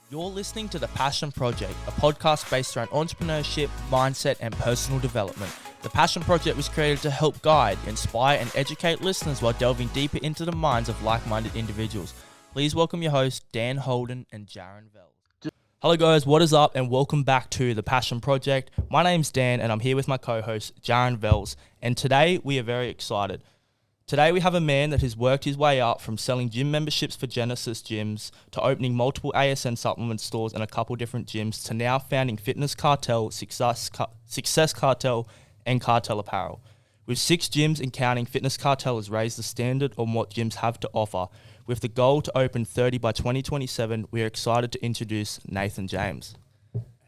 You're listening to The Passion Project, a podcast based around entrepreneurship, mindset, and personal development. The Passion Project was created to help guide, inspire, and educate listeners while delving deeper into the minds of like-minded individuals. Please welcome your hosts, Dan Holden and Jaron Vels. Hello guys, what is up and welcome back to The Passion Project. My name's Dan and I'm here with my co-host, Jaron Vels, and today we are very excited. Today we have a man that has worked his way up from selling gym memberships for Genesis gyms to opening multiple ASN supplement stores and a couple different gyms to now founding Fitness Cartel, Success Cartel and Cartel Apparel. With 6 gyms and counting, Fitness Cartel has raised the standard on what gyms have to offer. With the goal to open 30 by 2027, we are excited to introduce Nathan James.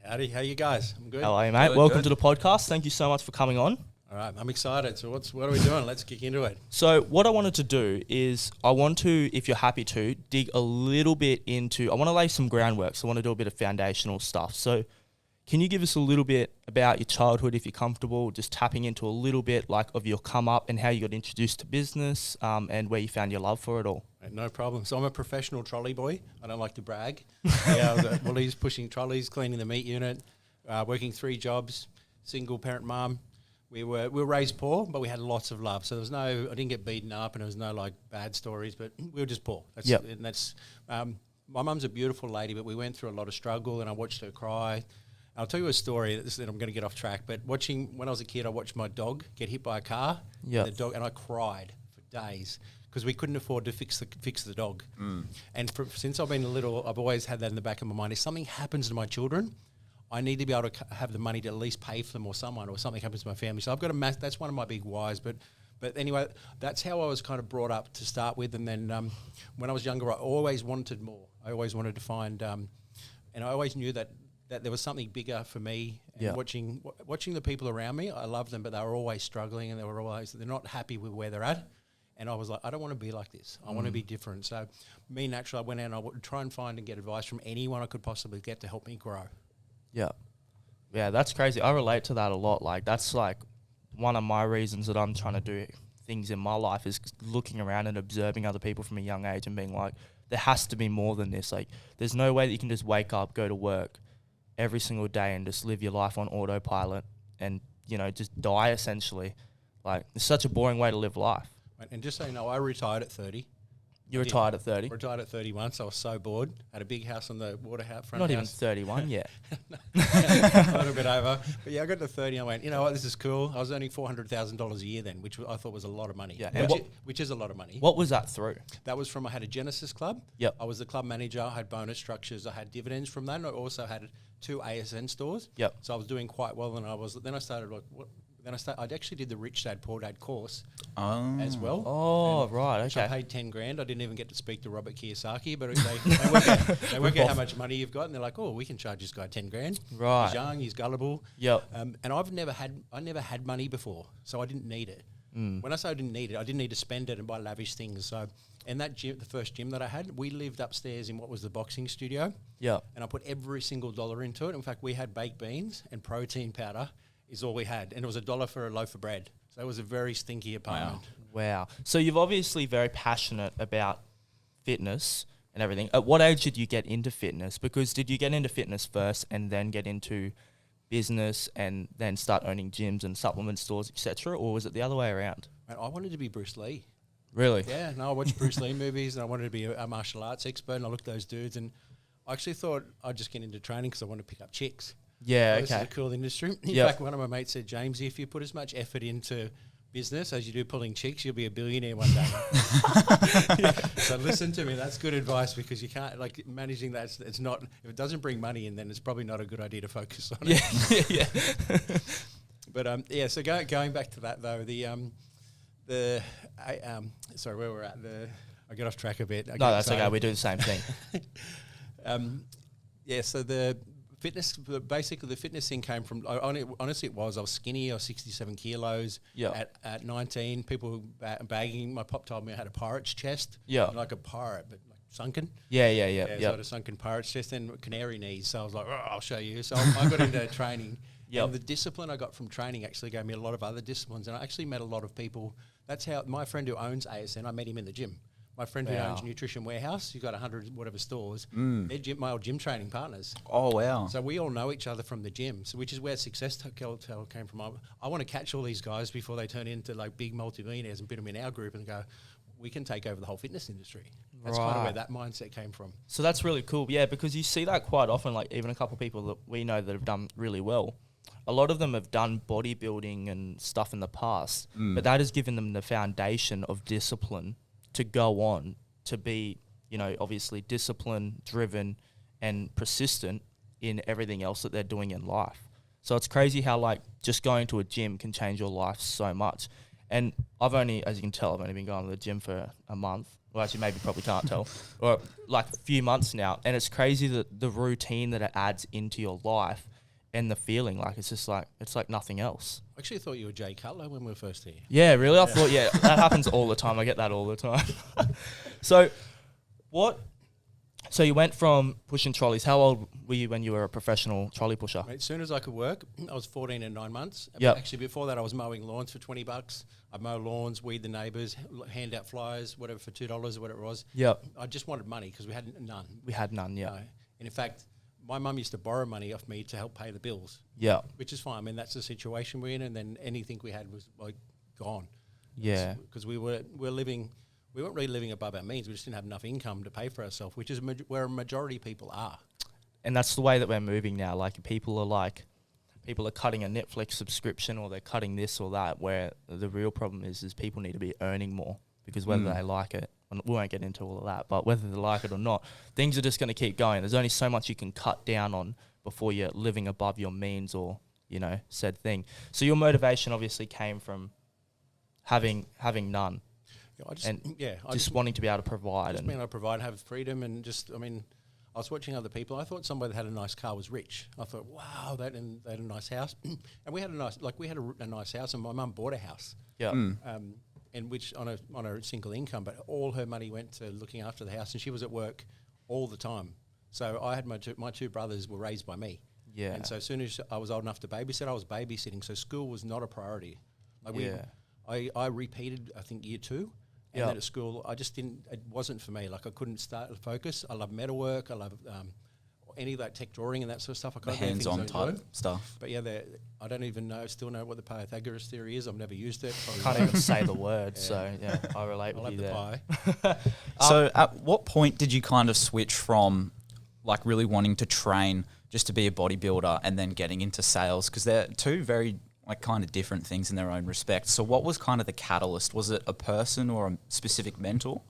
Howdy, how you guys? I'm good. How are you, mate? Welcome to the podcast. Thank you so much for coming on. All right, I'm excited. So what are we doing? Let's kick into it. So what I wanted to do is I want to, if you're happy to, dig a little bit into, I want to lay some groundwork. So I want to do a bit of foundational stuff. So can you give us a little bit about your childhood, if you're comfortable, just tapping into a little bit like of your come up and how you got introduced to business and where you found your love for it all? No problem. So I'm a professional trolley boy. I don't like to brag. I was at Woolies pushing trolleys, cleaning the meat unit, working 3 jobs, single parent mum. We were raised poor, but we had lots of love. So there was I didn't get beaten up, and there was no like bad stories, but we were just poor. My mum's a beautiful lady, but we went through a lot of struggle, and I watched her cry. I'll tell you a story. That I'm going to get off track, but when I was a kid, I watched my dog get hit by a car. Yeah, and I cried for days because we couldn't afford to fix the dog. And since I've been little, I've always had that in the back of my mind. If something happens to my children, I need to be able to have the money to at least pay for them or something happens to my family. So I've got that's one of my big whys. But anyway, that's how I was kind of brought up to start with. And then when I was younger, I always wanted more. I always wanted to find, and I always knew that there was something bigger for me. And watching the people around me, I love them, but they were always struggling and they're not happy with where they're at. And I was like, I don't want to be like this. I want to be different. So me, naturally, I went out and I would try and find and get advice from anyone I could possibly get to help me grow. Yeah, that's crazy. I relate to that a lot. Like, that's like one of my reasons that I'm trying to do things in my life is looking around and observing other people from a young age and being like, there has to be more than this. Like, there's no way that you can just wake up, go to work every single day and just live your life on autopilot and, just die essentially. Like, it's such a boring way to live life. And just so you know, I retired at 30. You retired at 30? Retired at 31, so I was so bored. Had a big house on the water front Not house. even 31 yet. A little bit over. But yeah, I got to 30 and I went, you know what, this is cool. I was earning $400,000 a year then, which I thought was a lot of money. Yeah. Which is a lot of money. What was that through? That was from, I had a Genesis club. Yep. I was the club manager. I had bonus structures. I had dividends from that. And I also had 2 ASN stores. Yep. So I was doing quite well. And I actually did the Rich Dad Poor Dad course as well. Oh, right, okay. I paid $10,000. I didn't even get to speak to Robert Kiyosaki, but they work out how much money you've got, and they're like, "Oh, we can charge this guy $10,000. Right, he's young, he's gullible." Yep. And I never had money before, so I didn't need it. When I say I didn't need it, I didn't need to spend it and buy lavish things. So, and that gym, the first gym that I had, we lived upstairs in what was the boxing studio. Yeah. And I put every single dollar into it. In fact, we had baked beans and protein powder. Is all we had, and it was $1 for a loaf of bread. So it was a very stinky apartment. Wow. So you're obviously very passionate about fitness and everything. At what age did you get into fitness? Because did you get into fitness first and then get into business and then start owning gyms and supplement stores, etc., or was it the other way around? Man, I wanted to be Bruce Lee. Really? Yeah. No, I watched Bruce Lee movies, and I wanted to be a martial arts expert. And I looked at those dudes, and I actually thought I'd just get into training because I wanted to pick up chicks. Yeah, This is a cool industry. In fact, one of my mates said, James, if you put as much effort into business as you do pulling chicks, you'll be a billionaire one day. So listen to me. That's good advice because you can't, like, managing that. It's not, if it doesn't bring money in, then it's probably not a good idea to focus on it. Yeah. But, so going back to that, though, sorry, where we're at, I get off track a bit. No, that's okay. We do the same thing. So basically the fitness thing came from, honestly I was skinny. I was 67 kilos. At 19, people were bagging. My pop told me I had a pirate's chest. Yeah. Like a pirate, but like sunken. Yeah. So I had a sunken pirate's chest and canary knees. So I was like, I'll show you. So I got into training. And the discipline I got from training actually gave me a lot of other disciplines. And I actually met a lot of people. That's how my friend who owns ASN, I met him in the gym. My friend who owns Nutrition Warehouse, he's got 100 whatever stores. They're my old gym training partners. Oh, wow. So we all know each other from the gym, so which is where Success Cartel came from. I want to catch all these guys before they turn into like big multimillionaires and put them in our group and go, we can take over the whole fitness industry. That's kind of where that mindset came from. So that's really cool. Yeah, because you see that quite often, like even a couple of people that we know that have done really well. A lot of them have done bodybuilding and stuff in the past, but that has given them the foundation of discipline to go on to be, you know, obviously disciplined, driven, and persistent in everything else that they're doing in life. So it's crazy how like just going to a gym can change your life so much. And I've only, as you can tell, I've only been going to the gym for a month. Well, actually, maybe probably can't tell. Or like a few months now. And it's crazy that the routine that it adds into your life and the feeling, like it's just like, it's like nothing else. I actually thought you were Jay Cutler when we were first here. Yeah, really? I thought, that happens all the time. I get that all the time. So you went from pushing trolleys. How old were you when you were a professional trolley pusher? As soon as I could work, I was 14 and 9 months. Yep. Actually, before that, I was mowing lawns for $20. I'd mow lawns, weed the neighbours, hand out flyers, whatever, for $2 or whatever it was. Yep. I just wanted money because we had none. We had none, yeah. And in fact, my mum used to borrow money off me to help pay the bills. Yeah. Which is fine. I mean, that's the situation we're in, and then anything we had was like gone. Yeah. Because we weren't really living above our means. We just didn't have enough income to pay for ourselves, which is where a majority of people are. And that's the way that we're moving now. Like people are cutting a Netflix subscription, or they're cutting this or that, where the real problem is people need to be earning more, because whether they like it, and we won't get into all of that, but whether they like it or not, things are just going to keep going. There's only so much you can cut down on before you're living above your means, or, you know, said thing. So your motivation obviously came from having none. I just wanting to be able to provide. Just being able to provide, have freedom, and just, I mean, I was watching other people. I thought somebody that had a nice car was rich. I thought, wow, they had a nice house. And we had a nice house, and my mum bought a house. Yeah. And which on a single income, but all her money went to looking after the house, and she was at work all the time. So I had my two brothers were raised by me. Yeah. And so as soon as I was old enough to babysit, I was babysitting. So school was not a priority. I repeated, I think, year 2. And then at school, it wasn't for me. Like, I couldn't start to focus. I love metalwork. I love any of that tech drawing and that sort of stuff. I the hands-on type stuff. But I don't even still know what the Pythagoras theory is. I've never used it. Can't even say the word, so I relate with you there. Pie. So at what point did you kind of switch from like really wanting to train just to be a bodybuilder and then getting into sales? Because they're two very like kind of different things in their own respect. So what was kind of the catalyst? Was it a person or a specific mentor?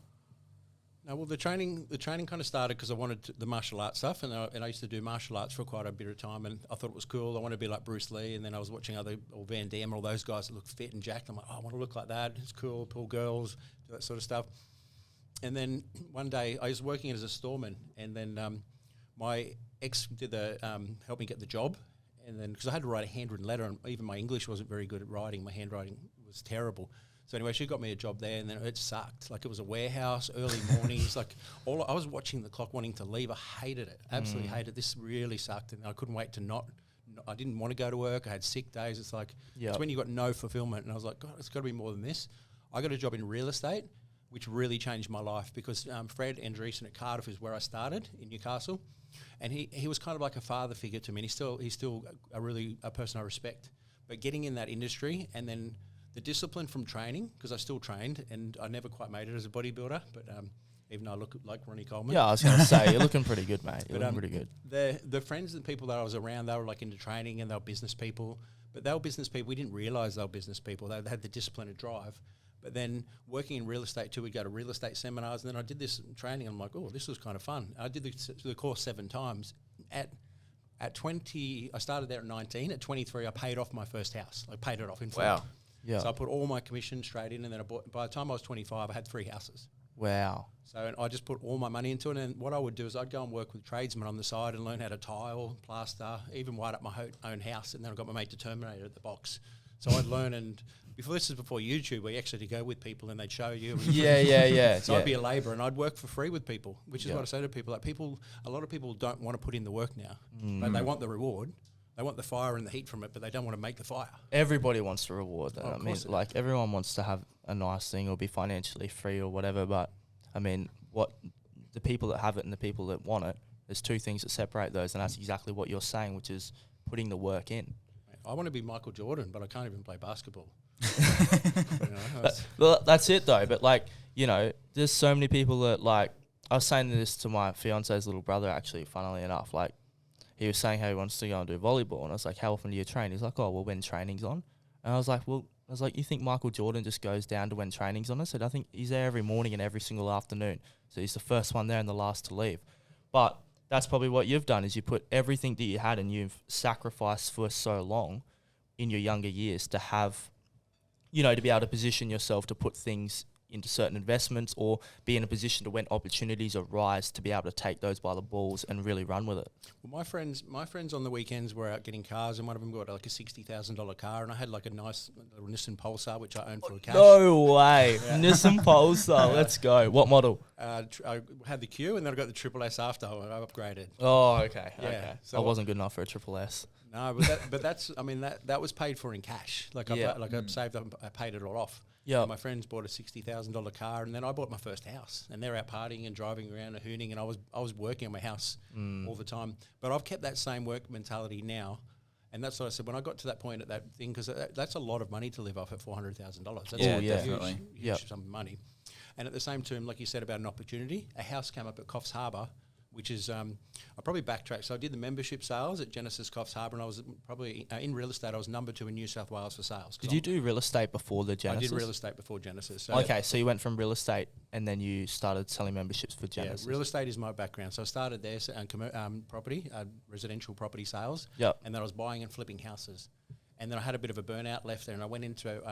No, well, the training kind of started because I wanted the martial arts stuff, and I used to do martial arts for quite a bit of time, and I thought it was cool. I wanted to be like Bruce Lee, and then I was watching Van Damme and all those guys that look fit and jacked. I'm like, I want to look like that. It's cool, pull girls, do that sort of stuff. And then one day I was working as a storeman, and then my ex did helped me get the job. And then, because I had to write a handwritten letter, and even my English wasn't very good at writing. My handwriting was terrible. So anyway, she got me a job there, and then it sucked. Like, it was a warehouse, early mornings. I was watching the clock, wanting to leave. I hated it, absolutely hated it. This really sucked, and I couldn't wait to I didn't want to go to work. I had sick days. It's like, it's when you got no fulfillment. And I was like, God, it's got to be more than this. I got a job in real estate, which really changed my life, because Fred Andreessen at Cardiff is where I started, in Newcastle. And he was kind of like a father figure to me. And he's still a person I respect. But getting in that industry, and then the discipline from training, because I still trained, and I never quite made it as a bodybuilder, but even though I look like Ronnie Coleman. Yeah, I was going to say, you're looking pretty good, mate. You're looking pretty good. The friends and people that I was around, they were like into training, and they were business people. But they were business people. We didn't realise they were business people. They had the discipline and drive. But then working in real estate too, we'd go to real estate seminars, and then I did this training, and I'm like, oh, this was kind of fun. I did the course 7 times. At 20, I started there at 19. At 23, I paid off my first house. I paid it off in full. Wow. Yeah. So I put all my commission straight in, and then by the time I was 25, I had 3 houses. Wow. So I just put all my money into it, and what I would do is I'd go and work with tradesmen on the side and learn how to tile, plaster, even wire up my own house, and then I got my mate to Terminator at the box. So I'd learn, and this is before YouTube, where you actually had to go with people and they'd show you. Yeah. So I'd be a labourer, and I'd work for free with people, which is what I say to people. Like, a lot of people don't want to put in the work now. But they want the reward. They want the fire and the heat from it, but they don't want to make the fire. Everybody wants the reward. Oh, I mean, like, everyone wants to have a nice thing or be financially free or whatever, but I mean, what the people that have it and the people that want it, there's two things that separate those, and that's exactly what you're saying, which is putting the work in. I want to be Michael Jordan, but I can't even play basketball. Well, that's it though. But like, you know, there's so many people that like. I was saying this to my fiance's little brother actually. Funnily enough, like he was saying how he wants to go and do volleyball, and I was like, "How often do you train?" He's like, "Oh, well, when training's on." And I was like, you think Michael Jordan just goes down to when training's on? I said, I think he's there every morning and every single afternoon. So he's the first one there and the last to leave. But that's probably what you've done is you put everything that you had and you've sacrificed for so long in your younger years to have, you know, to be able to position yourself to put things into certain investments or be in a position to when opportunities arise to be able to take those by the balls and really run with it. Well, my friends on the weekends were out getting cars, and one of them got like a $60,000 car, and I had like a nice little Nissan Pulsar which I owned for a cash. No way. Nissan Pulsar, let's go. What model? I had the Q, and then I got the Triple S after I upgraded. Oh, okay. Yeah, Okay. so I wasn't good enough for a Triple S. No, but that's I mean that was paid for in cash. Like I saved up, I paid it all off. Yeah. My friends bought a $60,000 car, and then I bought my first house, and they're out partying and driving around and hooning, and I was working on my house all the time. But I've kept that same work mentality now, and that's what I said when I got to that point at that thing, because that's a lot of money to live off at $400,000. That's definitely. huge sum of money. And at the same time, like you said about an opportunity, a house came up at Coffs Harbour, which is, I probably backtracked. So I did the membership sales at Genesis Coffs Harbour, and I was probably, in real estate, I was number 2 in New South Wales for sales. Did you do real estate before the Genesis? I did real estate before Genesis. So Okay, so you went from real estate and then you started selling memberships for Genesis. Yeah, real estate is my background. So I started there, property, residential property sales. Yep. And then I was buying and flipping houses. And then I had a bit of a burnout left there, and I went into...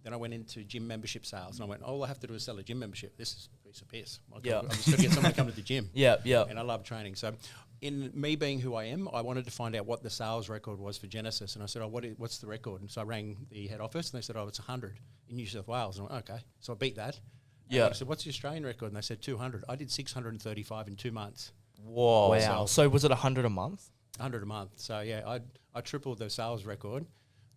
Then I went into gym membership sales, and I went, all I have to do is sell a gym membership. This is a piece of piss. I'm just going to get someone to come to the gym. Yeah. And I love training. So in me being who I am, I wanted to find out what the sales record was for Genesis. And I said, what's the record? And so I rang the head office, and they said, it's 100 in New South Wales. And I went, okay. So I beat that. Yeah. I said, what's the Australian record? And they said 200. I did 635 in 2 months. Whoa. Wow. So was it 100 a month? 100 a month. So yeah, I tripled the sales record.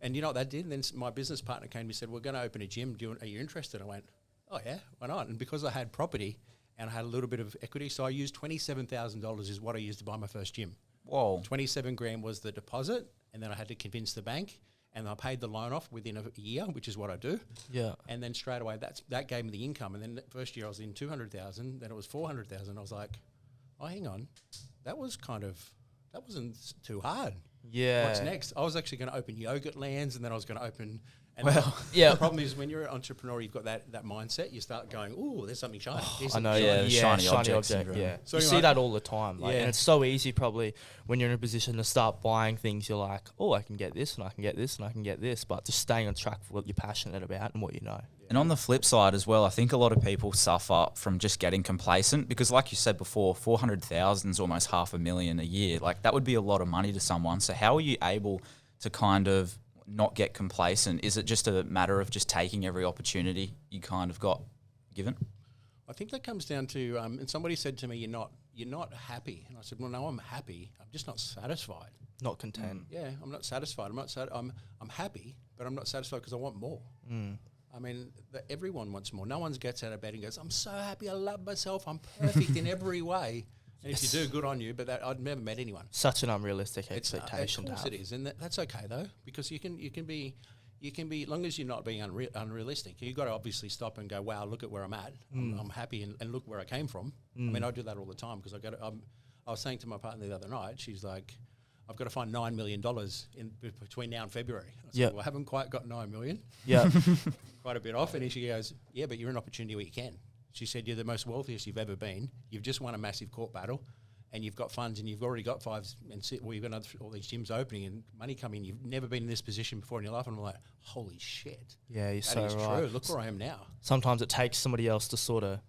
And you know what that did? And then my business partner came to me and said, we're going to open a gym. Are you interested? I went, oh, yeah, why not? And because I had property and I had a little bit of equity, so I used $27,000 is what I used to buy my first gym. Whoa. 27 grand was the deposit, and then I had to convince the bank, and I paid the loan off within a year, which is what I do. Yeah. And then straight away, that gave me the income. And then the first year I was in 200,000, then it was 400,000. I was like, oh, hang on. That wasn't too hard. Yeah. What's next? I was actually going to open yogurt lands, and then I was going to open. And yeah. The problem is when you're an entrepreneur, you've got that mindset. You start going, "Ooh, there's something shiny." I know, shiny shiny object object. Yeah. So you anyway, see that all the time. Like, yeah. and it's so easy probably when you're in a position to start buying things, you're like, oh, I can get this and I can get this and I can get this. But just staying on track for what you're passionate about and what you know. And on the flip side as well, I think a lot of people suffer from just getting complacent because like you said before, 400,000 is almost $500,000 a year. Like that would be a lot of money to someone. So how are you able to kind of not get complacent? Is it just a matter of just taking every opportunity you kind of got given? I think that comes down to, and somebody said to me, you're not happy. And I said, well, no, I'm happy. I'm just not satisfied. Not content. Yeah, I'm not satisfied. I'm happy, but I'm not satisfied because I want more. I mean, everyone wants more. No one gets out of bed and goes, I'm so happy, I love myself, I'm perfect in every way. And if you do, good on you, but I've never met anyone. Such an unrealistic expectation to have. Of course it is, and that's okay though, because you can be, as long as you're not being unrealistic, you've got to obviously stop and go, wow, look at where I'm at. I'm happy, and look where I came from. I mean, I do that all the time because I was saying to my partner the other night, she's like, I've got to find $9 million between now and February. I said, well, I haven't quite got $9 million. Yeah. Quite a bit off. And she goes, yeah, but you're an opportunity where you can. She said, you're the most wealthiest you've ever been. You've just won a massive court battle and you've got funds and you've already got you've got all these gyms opening and money coming. You've never been in this position before in your life. And I'm like, holy shit. Yeah, you're so right. That is true. Look where I am now. Sometimes it takes somebody else to sort of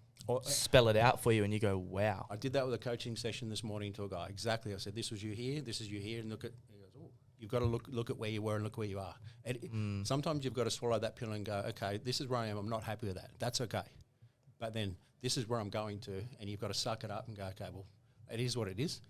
spell it out for you and you go, wow. I did that with a coaching session this morning to a guy. Exactly. I said, this was you here, this is you here, and look at, he goes, oh, you've got to look at where you were and look where you are. And sometimes you've got to swallow that pill and go, okay, this is where I am, I'm not happy with that. That's okay. But then this is where I'm going to, and you've got to suck it up and go, okay, well, it is what it is.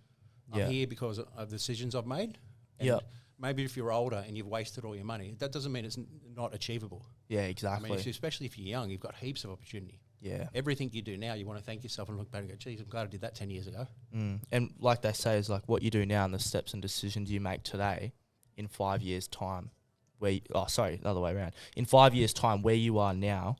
I'm here because of decisions I've made. And maybe if you're older and you've wasted all your money, that doesn't mean it's not achievable. Yeah, exactly. I mean, especially if you're young, you've got heaps of opportunity. Yeah. Everything you do now, you want to thank yourself and look back and go, geez, I'm glad I did that 10 years ago. And like they say, is like what you do now and the steps and decisions you make today in 5 years' time. The other way around. In 5 years' time, where you are now.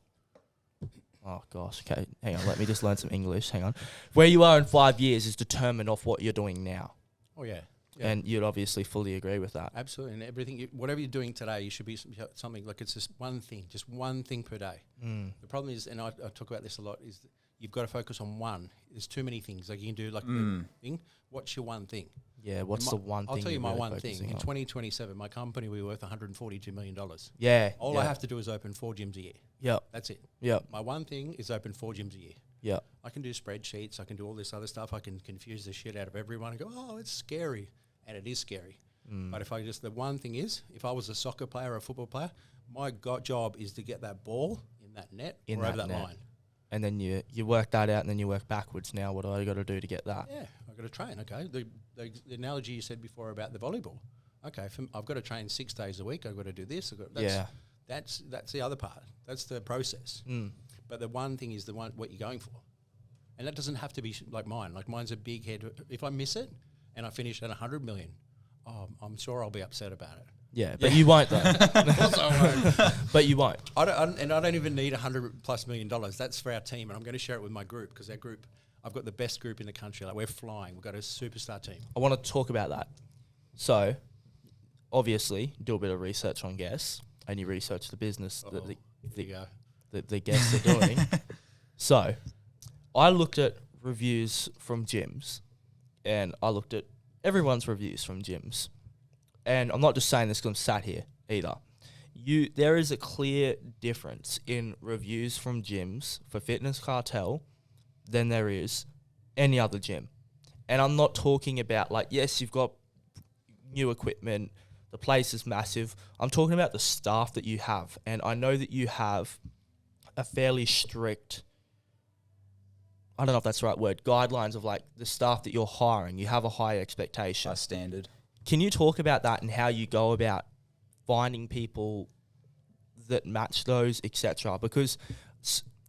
Oh, gosh. Okay, hang on. Let me just learn some English. Hang on. Where you are in 5 years is determined off what you're doing now. Oh, yeah. And you'd obviously fully agree with that. Absolutely. And everything, whatever you're doing today, you should be something like it's just one thing per day. The problem is, and I talk about this a lot, is that you've got to focus on one. There's too many things. Like you can do like the thing. What's your one thing? Yeah, what's the one thing? I'll tell you my really one thing. In on? 2027, my company will be worth $142 million. Yeah. All I have to do is open 4 gyms a year. Yep. That's it. Yep. My one thing is open 4 gyms a year. Yep. I can do spreadsheets. I can do all this other stuff. I can confuse the shit out of everyone and go, oh, it's scary. And it is scary. But if the one thing is, if I was a soccer player or a football player, my job is to get that ball in that net or over that line. And then you work that out and then you work backwards. Now, what do I got to do to get that? Yeah, I've got to train, okay? The analogy you said before about the volleyball. Okay, I've got to train 6 days a week. I've got to do this. That's the other part. That's the process. But the one thing is what you're going for. And that doesn't have to be like mine. Like mine's a big head. If I miss it and I finish at 100 million, I'm sure I'll be upset about it. Yeah, but you won't though. Of course I won't. But you won't. I don't even need $100+ million. That's for our team, and I'm going to share it with my group because our group, I've got the best group in the country. Like we're flying. We've got a superstar team. I want to talk about that. So, obviously, do a bit of research on guests, and you research the business that the guests are doing. So, I looked at reviews from gyms, and I looked at everyone's reviews from gyms. And I'm not just saying this because I'm sat here either. There is a clear difference in reviews from gyms for Fitness Cartel than there is any other gym. And I'm not talking about like, yes, you've got new equipment, the place is massive. I'm talking about the staff that you have. And I know that you have a fairly strict, I don't know if that's the right word, guidelines of like the staff that you're hiring. You have a high expectation. High standard. Can you talk about that and how you go about finding people that match those, etc.? Because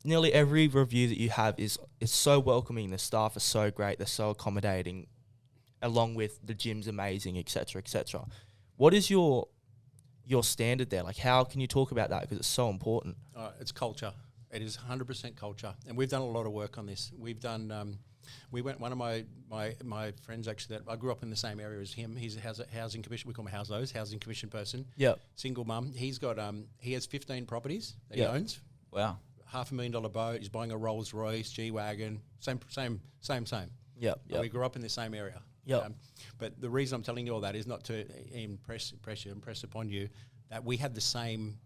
nearly every review that you have is so welcoming. The staff are so great. They're so accommodating, along with the gym's amazing, etc., etc. What is your standard there? Like, how can you talk about that? Because it's so important. It's culture. It is 100% culture, and we've done a lot of work on this. We've done. One of my friends actually that I grew up in the same area as him. He's a housing commission. We call him housing commission person. Yep. Single mum. He's got he has 15 properties that he owns. Wow. $500,000 boat. He's buying a Rolls Royce, G-Wagon. Same. Yep. We grew up in the same area. Yep. But the reason I'm telling you all that is not to impress upon you that we had the same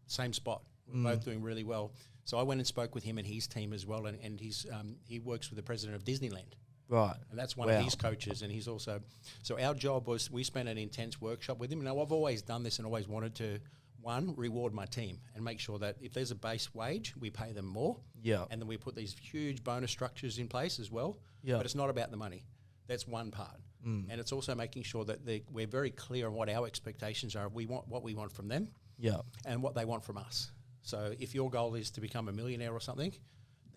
spot. We're both doing really well. So I went and spoke with him and his team as well, and he works with the president of Disneyland. Right. And that's one of his coaches, and he's also... So our job was, we spent an intense workshop with him. Now, I've always done this and always wanted to, one, reward my team and make sure that if there's a base wage, we pay them more. Yeah. And then we put these huge bonus structures in place as well. Yeah. But it's not about the money. That's one part. And it's also making sure that we're very clear on what our expectations are. We want what we want from them. Yeah. And what they want from us. So if your goal is to become a millionaire or something,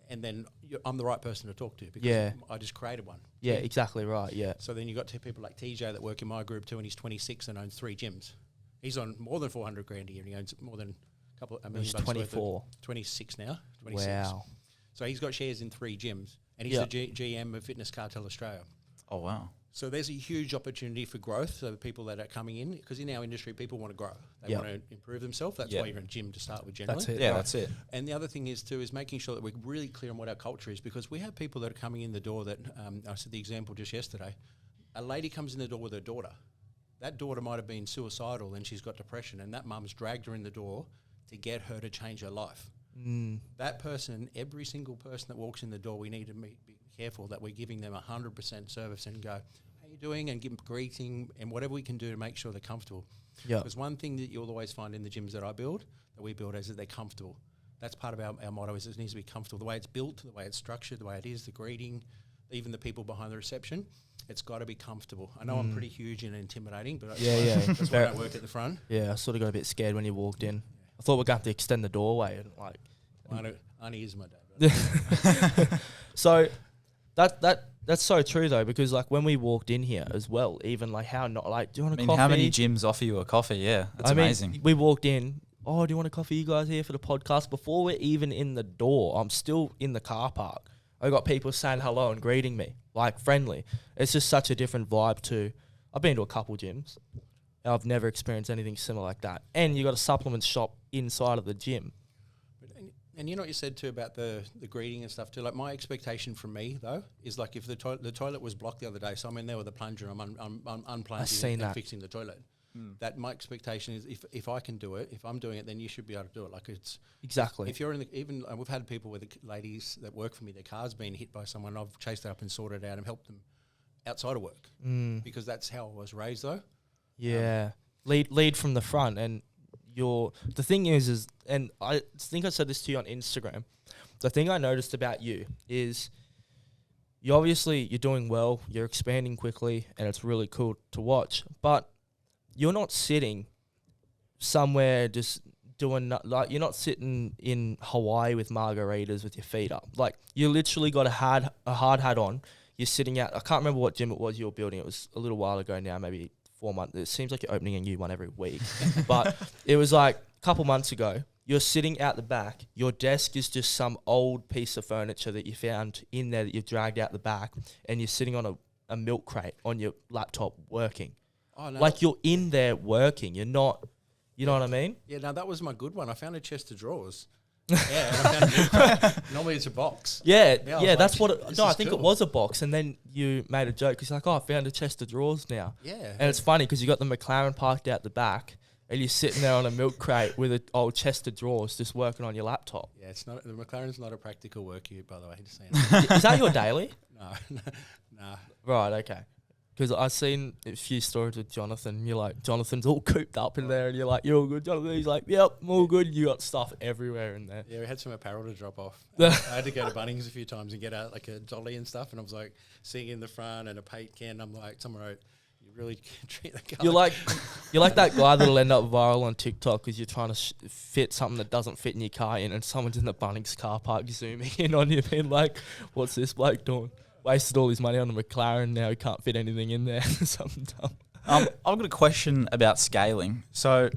and then I'm the right person to talk to because I just created one. Yeah, exactly right, yeah. So then you got two people like TJ that work in my group too, and he's 26 and owns 3 gyms. He's on more than 400 grand a year, and he owns more than a million He's bucks 24. worth of 26 now. 26. Wow. So he's got shares in 3 gyms, and he's the GM of Fitness Cartel Australia. Oh, wow. So there's a huge opportunity for growth. So the people that are coming in, because in our industry, people want to grow. They want to improve themselves. That's why you're in a gym to start with generally. That's it. Yeah, that's it. And the other thing is making sure that we're really clear on what our culture is, because we have people that are coming in the door that, I said the example just yesterday, a lady comes in the door with her daughter. That daughter might have been suicidal and she's got depression, and that mum's dragged her in the door to get her to change her life. That person, every single person that walks in the door, we need to be careful that we're giving them 100% service and go, how you doing? And give them greeting and whatever we can do to make sure they're comfortable. Yeah. Because one thing that you'll always find in the gyms that we build is that they're comfortable. That's part of our motto, is it needs to be comfortable. The way it's built, the way it's structured, the way it is, the greeting, even the people behind the reception, it's got to be comfortable. I know I'm pretty huge and intimidating, but that's why I work at the front. Yeah, I sort of got a bit scared when you walked in. I thought we're going to have to extend the doorway and like... Arnie is my dad. So that's so true though, because like when we walked in here as well, even like how not like, do you want a coffee? How many gyms offer you a coffee? Yeah, that's amazing. We walked in. Oh, do you want a coffee? You guys here for the podcast? Before we're even in the door, I'm still in the car park. I got people saying hello and greeting me, like friendly. It's just such a different vibe too. I've been to a couple gyms. And I've never experienced anything similar like that. And you got a supplement shop inside of the gym. And you know what you said too about the greeting and stuff too. Like my expectation from me though is like if the toilet was blocked the other day, so I'm in there with a plunger, I'm unplunging and fixing the toilet. That my expectation is if I can do it, if I'm doing it, then you should be able to do it. Like it's exactly. If you're in even we've had people with the ladies that work for me, their car's been hit by someone. I've chased it up and sorted it out and helped them outside of work because that's how I was raised though. Yeah, lead from the front, and the thing is, and I think I said this to you on Instagram. The thing I noticed about you is you're doing well, you're expanding quickly, and it's really cool to watch. But you're not sitting somewhere just doing like you're not sitting in Hawaii with margaritas with your feet up. Like you literally got a hard hat on. You're sitting out. I can't remember what gym it was you were building. It was a little while ago now, maybe 4 months. It seems like you're opening a new one every week. But it was like a couple months ago. You're sitting out the back. Your desk is just some old piece of furniture that you found in there that you've dragged out the back, and you're sitting on a milk crate on your laptop working. Oh, no. Like you're in there working. You're not, you know what I mean? Yeah, no, that was my good one. I found a chest of drawers. Yeah, and I found a milk crate. Normally it's a box. Yeah, that's what I think cool. It was a box, and then you made a joke because you're like, oh, I found a chest of drawers now. Yeah. And it's funny because you got the McLaren parked out the back, and you're sitting there on a milk crate with an old chest of drawers just working on your laptop. Yeah, the McLaren's not a practical work ute, by the way. Just saying. Is that your daily? No. Right, okay. Because I've seen a few stories with Jonathan. You're like, Jonathan's all cooped up in there, and you're like, you're all good, Jonathan. He's like, yep, I'm all good. You got stuff everywhere in there. Yeah, we had some apparel to drop off. I had to go to Bunnings a few times and get out like a dolly and stuff, and I was like sitting in the front and a paint can. I'm like, someone wrote, you really treat that guy. You're like that guy that'll end up viral on TikTok because you're trying to fit something that doesn't fit in your car in, and someone's in the Bunnings car park zooming in on you, being like, what's this bloke doing? Wasted all his money on a McLaren. Now he can't fit anything in there. Something dumb. I've got a question about scaling. So,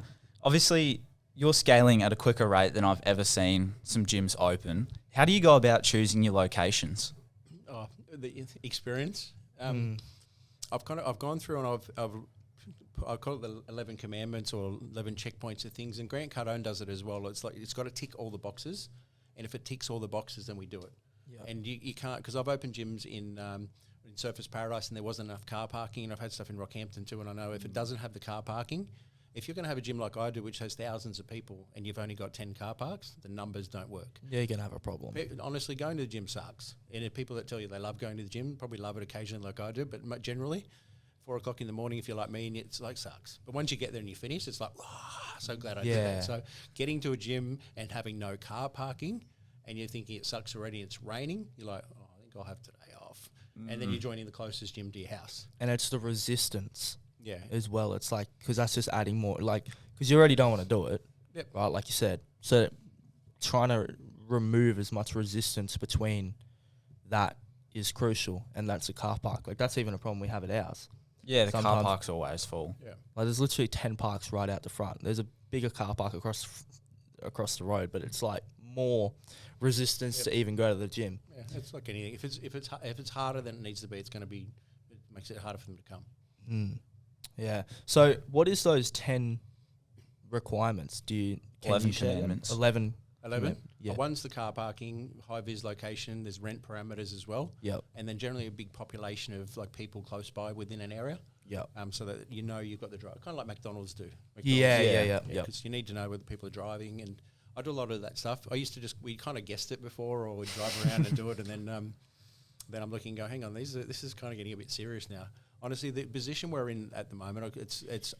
obviously, you're scaling at a quicker rate than I've ever seen some gyms open. How do you go about choosing your locations? Oh, the experience. I've gone through and I call it the 11 commandments or 11 checkpoints of things. And Grant Cardone does it as well. It's like it's got to tick all the boxes, and if it ticks all the boxes, then we do it. Yep. And you can't, because I've opened gyms in Surfers Paradise and there wasn't enough car parking, and I've had stuff in Rockhampton too, and I know if it doesn't have the car parking, if you're going to have a gym like I do, which has thousands of people, and you've only got 10 car parks, the numbers don't work. Yeah, you're going to have a problem. Honestly, going to the gym sucks. And if people that tell you they love going to the gym, probably love it occasionally like I do, but generally, 4 o'clock in the morning, if you're like me, and it's like sucks. But once you get there and you finish, it's like, so glad I did that. So getting to a gym and having no car parking, and you're thinking it sucks already, it's raining, you're like, oh, I think I'll have today off. And then you're joining the closest gym to your house. And it's the resistance as well. It's like, because that's just adding more, like, because you already don't want to do it, right, like you said. So trying to remove as much resistance between that is crucial, and that's a car park. Like, that's even a problem we have at ours. Yeah, the car park's always full. Yeah. Like, there's literally 10 parks right out the front. There's a bigger car park across the road, but it's like more resistance to even go to the gym. Yeah, it's like anything. If it's harder than it needs to be, it makes it harder for them to come. Yeah. So what is those 10 requirements? 11 commandments. 11. Yeah. One's the car parking, high vis location. There's rent parameters as well. Yep. And then generally a big population of like people close by within an area. Yep. So that you know you've got the drive, kind of like McDonald's do. Yeah. Because you need to know whether people are driving, and I do a lot of that stuff. I used to we kind of guessed it before, or we'd drive around and do it, and then I'm looking and go, hang on, this is kind of getting a bit serious now. Honestly, the position we're in at the moment, it's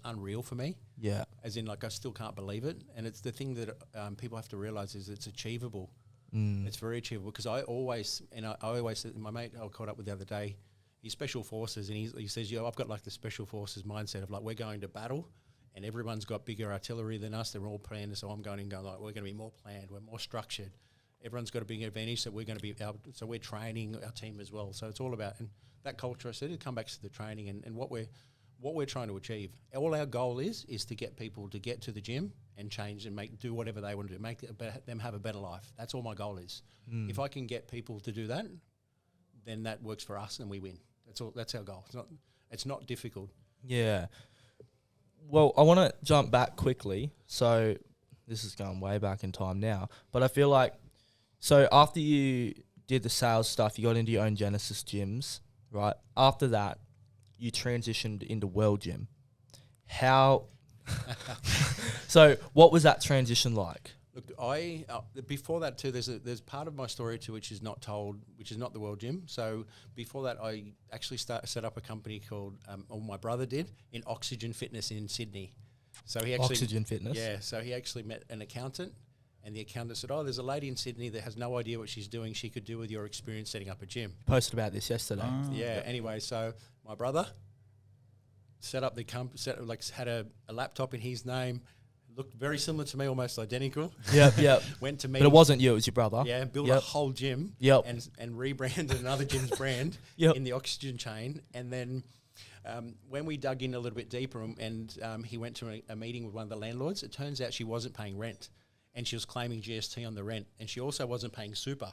unreal for me. Yeah. As in, like, I still can't believe it. And it's the thing that people have to realise is it's achievable. It's very achievable, because I always said, my mate I caught up with the other day, he's special forces, and he says, I've got like the special forces mindset of like, we're going to battle, and everyone's got bigger artillery than us. They're all planned, so I'm going like, we're going to be more planned, we're more structured. everyone's got a big advantage. So we're training our team as well. So it's all about, and that culture. I said it come back to the training and what we're trying to achieve. All our goal is to get people to get to the gym and change and do whatever they want to do, make them have a better life. That's all my goal is. If I can get people to do that, then that works for us and we win. That's all. That's our goal. It's not difficult. Yeah. Well, I want to jump back quickly. So this is going way back in time now, but I feel like, so after you did the sales stuff, you got into your own Genesis gyms, right? After that, you transitioned into World Gym. How? So what was that transition like? Look, before that too, there's part of my story too which is not told, which is not the World Gym. So before that, I actually set up a company called, or my brother did, in Oxygen Fitness in Sydney. So he actually Oxygen Fitness. Yeah. So he actually met an accountant, and the accountant said, "Oh, there's a lady in Sydney that has no idea what she's doing. She could do with your experience setting up a gym." Posted about this yesterday. Yeah. Anyway, so my brother set up the had a laptop in his name. Looked very similar to me, almost identical. Yep. Went to But meetings. it wasn't you, it was your brother. Yeah, built a whole gym. Yep. And rebranded another gym's brand in the Oxygen chain. And then when we dug in a little bit deeper and he went to a meeting with one of the landlords, it turns out she wasn't paying rent. And she was claiming GST on the rent. And she also wasn't paying super.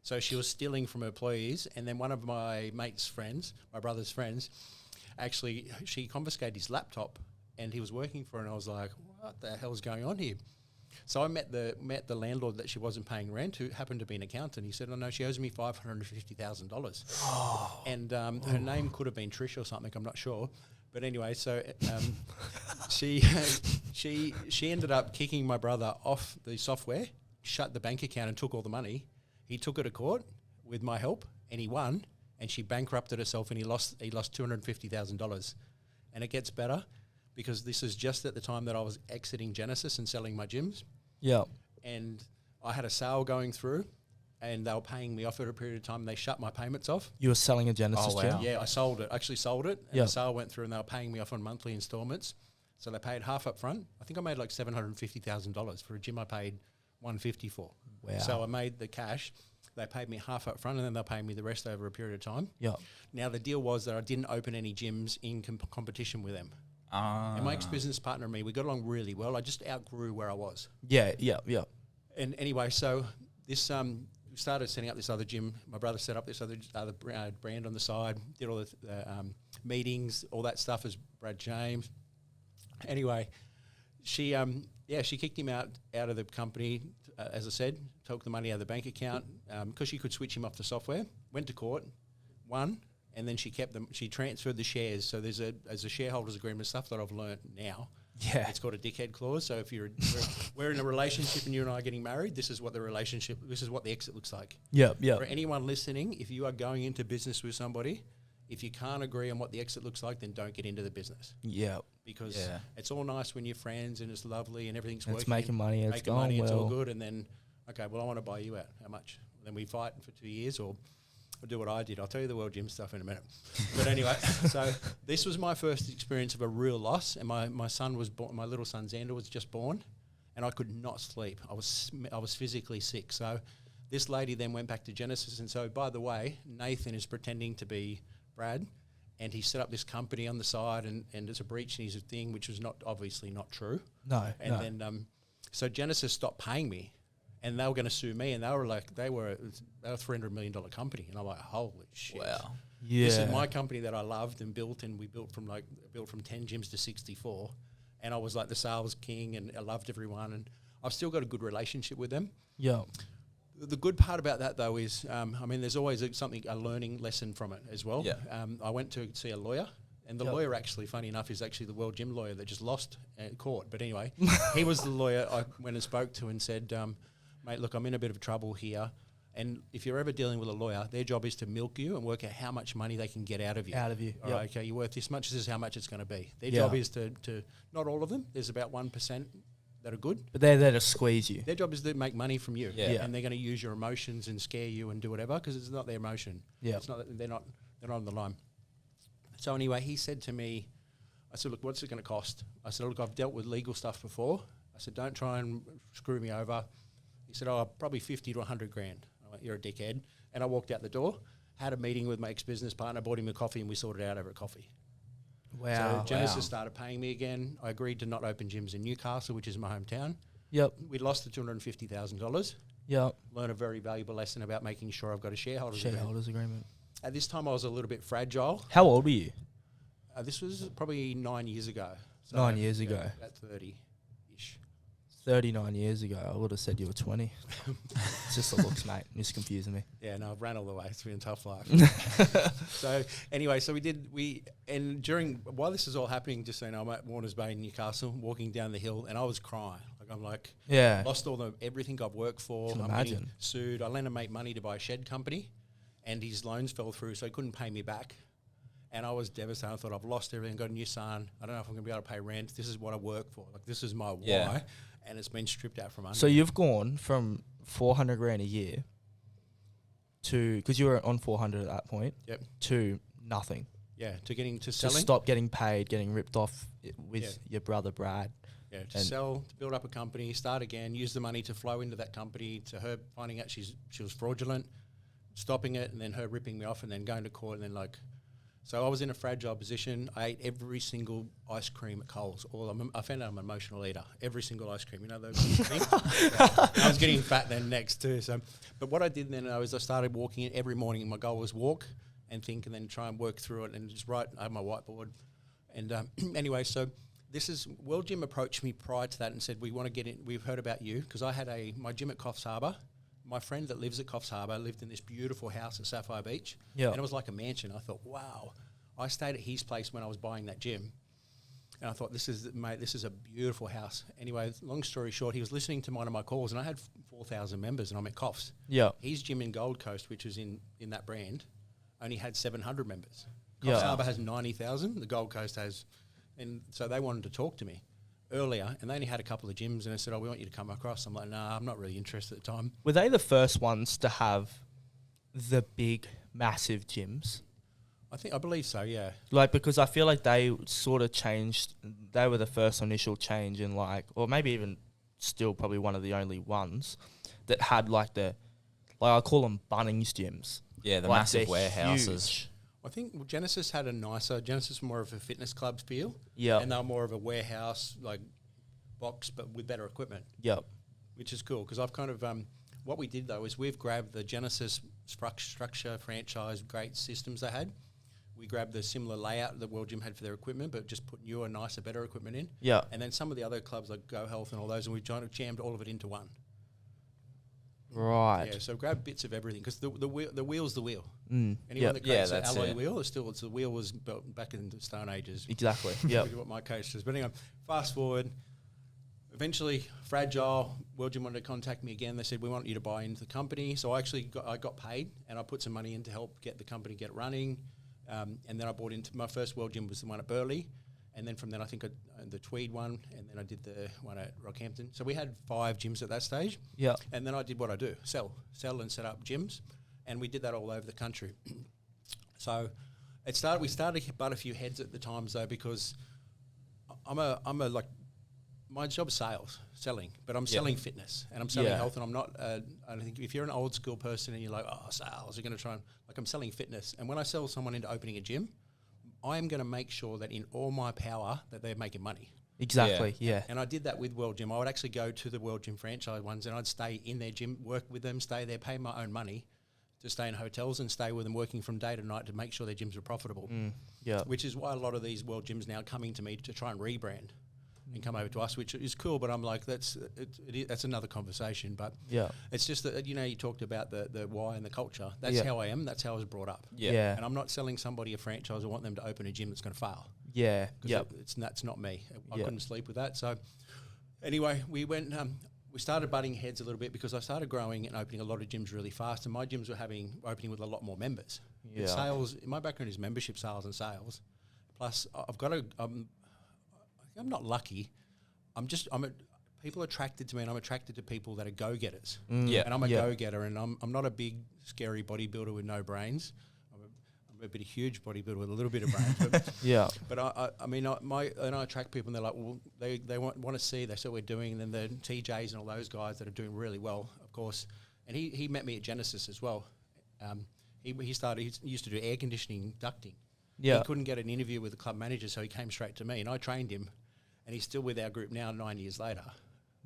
So she was stealing from her employees. And then one of my mate's friends, my brother's friends, actually, she confiscated his laptop. And he was working for her, and I was like, what the hell is going on here? So I met the landlord that she wasn't paying rent, who happened to be an accountant. He said, "Oh no, she owes me $550,000." And her name could have been Trish or something. I'm not sure, but anyway, so she ended up kicking my brother off the software, shut the bank account, and took all the money. He took her to court with my help, and he won. And she bankrupted herself, and he lost $250,000. And it gets better, because this is just at the time that I was exiting Genesis and selling my gyms. Yeah. And I had a sale going through, and they were paying me off for a period of time. They shut my payments off. You were selling a Genesis gym? Yeah, I sold it. Actually sold it. And the sale went through, and they were paying me off on monthly installments. So they paid half up front. I think I made like $750,000 for a gym I paid $150 for. Wow. So I made the cash. They paid me half up front, and then they'll pay me the rest over a period of time. Yeah. Now the deal was that I didn't open any gyms in competition with them. And my ex-business partner and me, we got along really well. I just outgrew where I was. Yeah. And anyway, so this we started setting up this other gym. My brother set up this other brand on the side, did all the meetings, all that stuff as Brad James. Anyway, she kicked him out of the company, as I said, took the money out of the bank account because she could switch him off the software, went to court, won. And then she kept them. She transferred the shares. So there's a shareholders agreement stuff that I've learned now. Yeah, it's called a dickhead clause. So if we're in a relationship and you and I are getting married, this is what the exit looks like. Yeah. For anyone listening, if you are going into business with somebody, if you can't agree on what the exit looks like, then don't get into the business. Yeah, because it's all nice when you're friends and it's lovely and everything's working. It's making money. It's going well. It's all good. And then, okay, well, I want to buy you out. How much? And then we fight for 2 years or do what I did. I'll tell you the World Gym stuff in a minute. But anyway, so this was my first experience of a real loss, and my son was born. My little son Xander was just born, and I could not sleep. I was physically sick. So this lady then went back to Genesis, and so by the way, Nathan is pretending to be Brad, and he set up this company on the side, and it's a breach in his thing, which was obviously not true. No. So Genesis stopped paying me. And they were going to sue me, and they were a $300 million company, and I'm like, holy shit! Wow, yeah. This is my company that I loved and built, and we built from 10 gyms to 64, and I was like the sales king, and I loved everyone, and I've still got a good relationship with them. Yeah. The good part about that though is, there's always a learning lesson from it as well. Yeah. I went to see a lawyer. And the lawyer, actually, funny enough, is actually the World Gym lawyer that just lost at court. But anyway, he was the lawyer I went and spoke to and said, mate, look, I'm in a bit of trouble here. And if you're ever dealing with a lawyer, their job is to milk you and work out how much money they can get out of you. All right, okay, you're worth this much, this is how much it's going to be. Their job is to, not all of them, there's about 1% that are good. But they're there to squeeze you. Their job is to make money from you. Yeah. And they're going to use your emotions and scare you and do whatever because it's not their emotion. Yeah. It's not, they're not on the line. So anyway, he said to me, I said, look, what's it going to cost? I said, look, I've dealt with legal stuff before. I said, don't try and screw me over. He said, "Oh, probably 50 to 100 grand." I went, "You're a dickhead." And I walked out the door, had a meeting with my ex-business partner, bought him a coffee, and we sorted it out over a coffee. Wow. So Genesis started paying me again. I agreed to not open gyms in Newcastle, which is my hometown. Yep. We lost the $250,000. Yep. Learned a very valuable lesson about making sure I've got a shareholders Shareholders agreement. At this time, I was a little bit fragile. How old were you? This was probably 9 years ago. So 9 years ago. About 30-ish. 39 years ago, I would have said you were 20. It's just the looks, mate. You're just confusing me. Yeah, no, I've ran all the way. It's been a tough life. So anyway, while this is all happening, just so you know, I'm at Warners Bay in Newcastle, walking down the hill, and I was crying. I'm like, lost everything I've worked for. Can I'm imagine. getting sued. I lent a mate money to buy a shed company, and his loans fell through, so he couldn't pay me back. And I was devastated. I thought, I've lost everything. Got a new son. I don't know if I'm going to be able to pay rent. This is what I work for. Like, this is my why. And it's been stripped out from under. So you've gone from 400 grand a year to, because you were on 400 at that point, to nothing. Yeah, to getting to To selling. stop getting paid, getting ripped off with your brother Brad. Yeah, to sell, to build up a company, start again, use the money to flow into that company, to her finding out she was fraudulent, stopping it, and then her ripping me off, and then going to court, and then so I was in a fragile position. I ate every single ice cream at Coles. I found out I'm an emotional eater. Every single ice cream, you know those things. I was getting fat then next too. So, but what I did then was I started walking in every morning. My goal was walk and think, and then try and work through it, and just write. I have my whiteboard, and anyway, so this is World Gym approached me prior to that and said, "We want to get in. We've heard about you because I had my gym at Coffs Harbour. My friend that lives at Coffs Harbour lived in this beautiful house at Sapphire Beach, and it was like a mansion. I thought, wow. I stayed at his place when I was buying that gym, and I thought, this is a beautiful house. Anyway, long story short, he was listening to one of my calls, and I had 4,000 members, and I'm at Coffs. Yeah. His gym in Gold Coast, which is in that brand, only had 700 members. Coffs Harbour has 90,000. The Gold Coast has, and so they wanted to talk to me earlier, and they only had a couple of gyms, and I said, "Oh, we want you to come across." I'm like, "Nah, I'm not really interested at the time." Were they the first ones to have the big, massive gyms? I believe so, yeah. Like, because I feel like they sort of changed. They were the first initial change in or maybe even still probably one of the only ones that had I call them Bunnings gyms. Yeah, the massive warehouses. Huge. I think Genesis had Genesis more of a fitness club feel. Yeah. And they were more of a warehouse, box, but with better equipment. Yep. Which is cool, because I've kind of, what we did though is we've grabbed the Genesis structure, franchise, great systems they had. We grabbed the similar layout that World Gym had for their equipment, but just put newer, nicer, better equipment in. Yeah. And then some of the other clubs like Go Health and all those, and we jammed all of it into one. Right. Yeah, so grab bits of everything, because the wheel's the wheel. Mm. Anyone that creates that that's alloy it. wheel, the wheel was built back in the Stone Ages. Exactly. Yeah. What my coach says. But anyway, fast forward. Eventually, Fragile, World Gym wanted to contact me again. They said, "We want you to buy into the company." So I actually got paid, and I put some money in to help get the company get running. And then I bought into my first World Gym was the one at Burleigh. And then from then I think the Tweed one, and then I did the one at Rockhampton. So we had 5 gyms at that stage. Yeah. And then I did what I do, sell and set up gyms. And we did that all over the country. So we started to butt a few heads at the times though, because my job's selling, but I'm selling fitness and I'm selling health, and I'm not, I think if you're an old school person and you're like, "Oh, sales, you're going to try and," I'm selling fitness. And when I sell someone into opening a gym, I am going to make sure that in all my power that they're making money. Exactly, yeah. And I did that with World Gym. I would actually go to the World Gym franchise ones, and I'd stay in their gym, work with them, stay there, pay my own money to stay in hotels and stay with them, working from day to night to make sure their gyms were profitable. Yeah. Which is why a lot of these World Gyms now are coming to me to try and rebrand and come over to us, which is cool. But I'm like, that's another conversation. But Yeah. it's just that, you talked about the why and the culture. That's how I am. That's how I was brought up. Yeah. And I'm not selling somebody a franchise. I want them to open a gym that's going to fail. Yeah. Yeah. That's not me. I couldn't sleep with that. So anyway, we went. We started butting heads a little bit because I started growing and opening a lot of gyms really fast, and my gyms were opening with a lot more members. Yeah. And sales. My background is membership sales and sales. Plus, I've got I'm not lucky. People are attracted to me, and I'm attracted to people that are go-getters. Yeah. And I'm a go-getter, and I'm not a big, scary bodybuilder with no brains. I'm a bit of huge bodybuilder with a little bit of brains. But, Yeah. but I mean, I attract people and they're like, well, they want to see, they see what we're doing. And then the TJs and all those guys that are doing really well, of course. And he met me at Genesis as well. He used to do air conditioning ducting. Yeah. He couldn't get an interview with the club manager, so he came straight to me, and I trained him, and he's still with our group now 9 years later.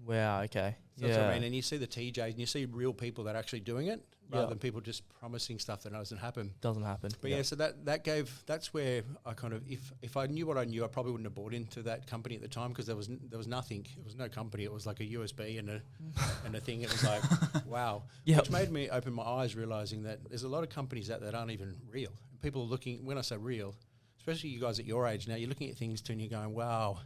Wow, okay. So that's what I mean. And you see the TJs, and you see real people that are actually doing it, rather than people just promising stuff that doesn't happen. Doesn't happen. But so that's where I kind of, if I knew what I knew, I probably wouldn't have bought into that company at the time, because there was nothing. It was no company. It was like a USB and a thing. It was like, wow. Yep. Which made me open my eyes, realizing that there's a lot of companies out there that aren't even real. And people are looking, when I say real, especially you guys at your age now, you're looking at things too and you're going, wow.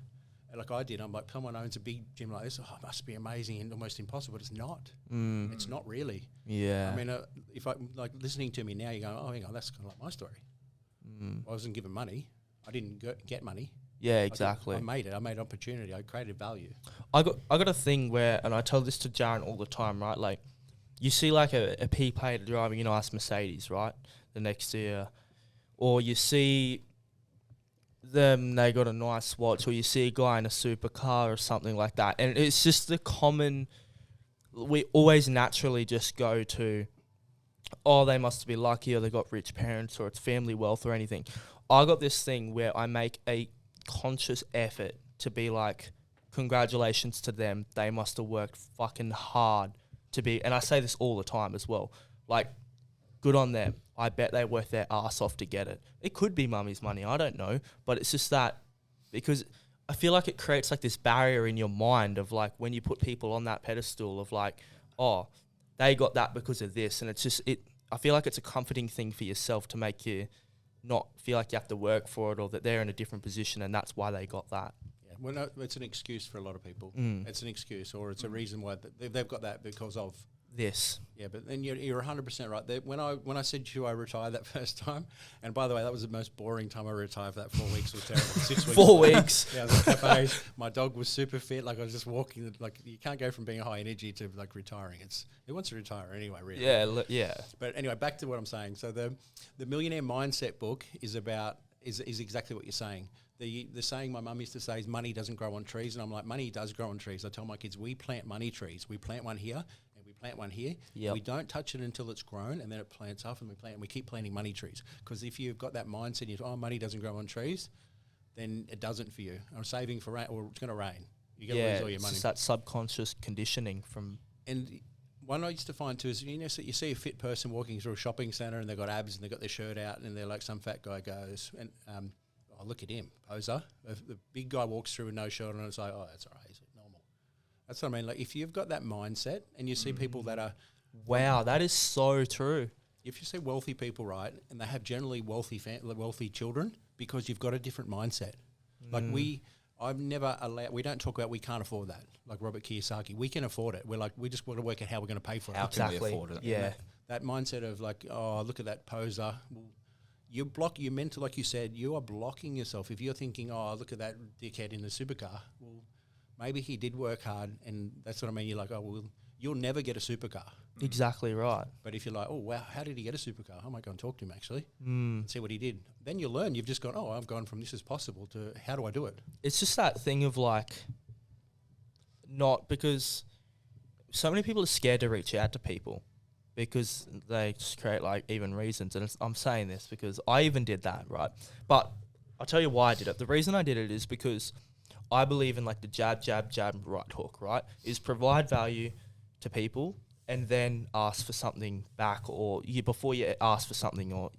And like I did, I'm like, someone owns a big gym like this, it must be amazing and almost impossible, but it's not. It's not really. Yeah. I mean, if I like listening to me now, you're going, oh, hang on, that's kind of like my story. I wasn't given money. I didn't get money. Yeah, exactly. I made it. I made opportunity. I created value. I got a thing where, and I tell this to Jaren all the time, right? Like, you see like a P player driving a nice Mercedes, right? The next year. Or you see them, they got a nice watch, or you see a guy in a supercar or something like that. And it's just the common, we always naturally just go to, oh, they must be lucky, or they got rich parents, or it's family wealth or anything. I got this thing where I make a conscious effort to be like, congratulations to them. They must have worked fucking hard to be, and I say this all the time as well, like, good on them. I bet they worked their ass off to get it. It could be mummy's money, I don't know. But it's just that, because I feel like it creates like this barrier in your mind of like, when you put people on that pedestal of like, oh, they got that because of this. And it's just, I feel like it's a comforting thing for yourself to make you not feel like you have to work for it, or that they're in a different position and that's why they got that. Yeah, well, no, it's an excuse for a lot of people. It's an excuse, or it's a reason why they've got that because of this. Yeah, but then you're 100% right. When I said to you I retired that first time, and by the way, that was the most boring time I retired for that 4 weeks. Was terrible. 6 weeks. 4 weeks. Yeah, I was at cafes. My dog was super fit. Like I was just walking. Like you can't go from being high energy to like retiring. It wants to retire anyway, really. Yeah, yeah. But anyway, back to what I'm saying. So the Millionaire Mindset book is exactly what you're saying. The saying my mum used to say is money doesn't grow on trees, and I'm like, money does grow on trees. I tell my kids, we plant money trees. We plant one here. Plant one here. Yep. We don't touch it until it's grown, and then it plants up, and we keep planting money trees. Because if you've got that mindset, money doesn't grow on trees, then it doesn't for you. I'm saving for rain, or it's going to rain. You're going to lose all your money. It's that subconscious conditioning from. And one I used to find too is, so you see a fit person walking through a shopping centre and they've got abs and they've got their shirt out, and they're like, some fat guy goes, and oh, look at him, poser. The big guy walks through with no shirt on, and it's like, oh, that's all right. That's what I mean. Like, if you've got that mindset and you see people that are... Wow, that is so true. If you see wealthy people, right, and they have generally wealthy children, because you've got a different mindset. Like I've never allowed... We don't talk about we can't afford that. Like Robert Kiyosaki. We can afford it. We're like, we just want to work out how we're going to pay for it. How can we afford it? Yeah. That mindset of like, oh, look at that poser. Well, you're meant to, like you said, you are blocking yourself. If you're thinking, oh, look at that dickhead in the supercar, well... Maybe he did work hard, and that's what I mean. You're like, oh, well, you'll never get a supercar. Exactly right. But if you're like, oh, wow, how did he get a supercar? I might go and talk to him, actually, and see what he did. Then you'll learn. You've just gone, oh, I've gone from this is possible to how do I do it? It's just that thing of like, not because so many people are scared to reach out to people because they just create like even reasons. And I'm saying this because I even did that, right? But I'll tell you why I did it. The reason I did it is because I believe in like the jab, right hook, right? Is provide value to people and then ask for something back, or before you ask for something, or,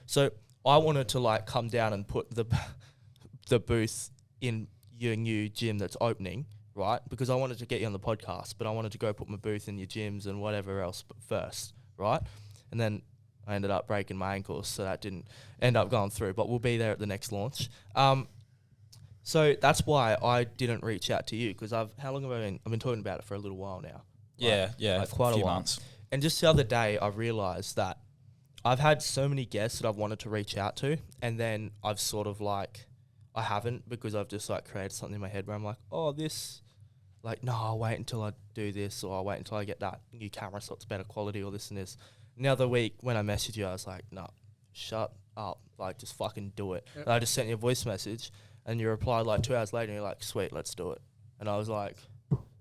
So I wanted to like come down and put the booth in your new gym that's opening, right? Because I wanted to get you on the podcast, but I wanted to go put my booth in your gyms and whatever else first, right? And then I ended up breaking my ankles, so that didn't end up going through, but we'll be there at the next launch. So that's why I didn't reach out to you, because how long have I been? I've been talking about it for a little while now. Yeah, like quite a few while. Months. And just the other day, I realised that I've had so many guests that I've wanted to reach out to, and then I've sort of like, I haven't, because I've just like created something in my head where I'm like, oh, this, like, no, I'll wait until I do this, or I'll wait until I get that new camera so it's better quality, or this and this. And the other week when I messaged you, I was like, no, shut up. Like, just fucking do it. And I just sent you a voice message, and you replied like 2 hours later, and you're like, sweet, let's do it. And I was like,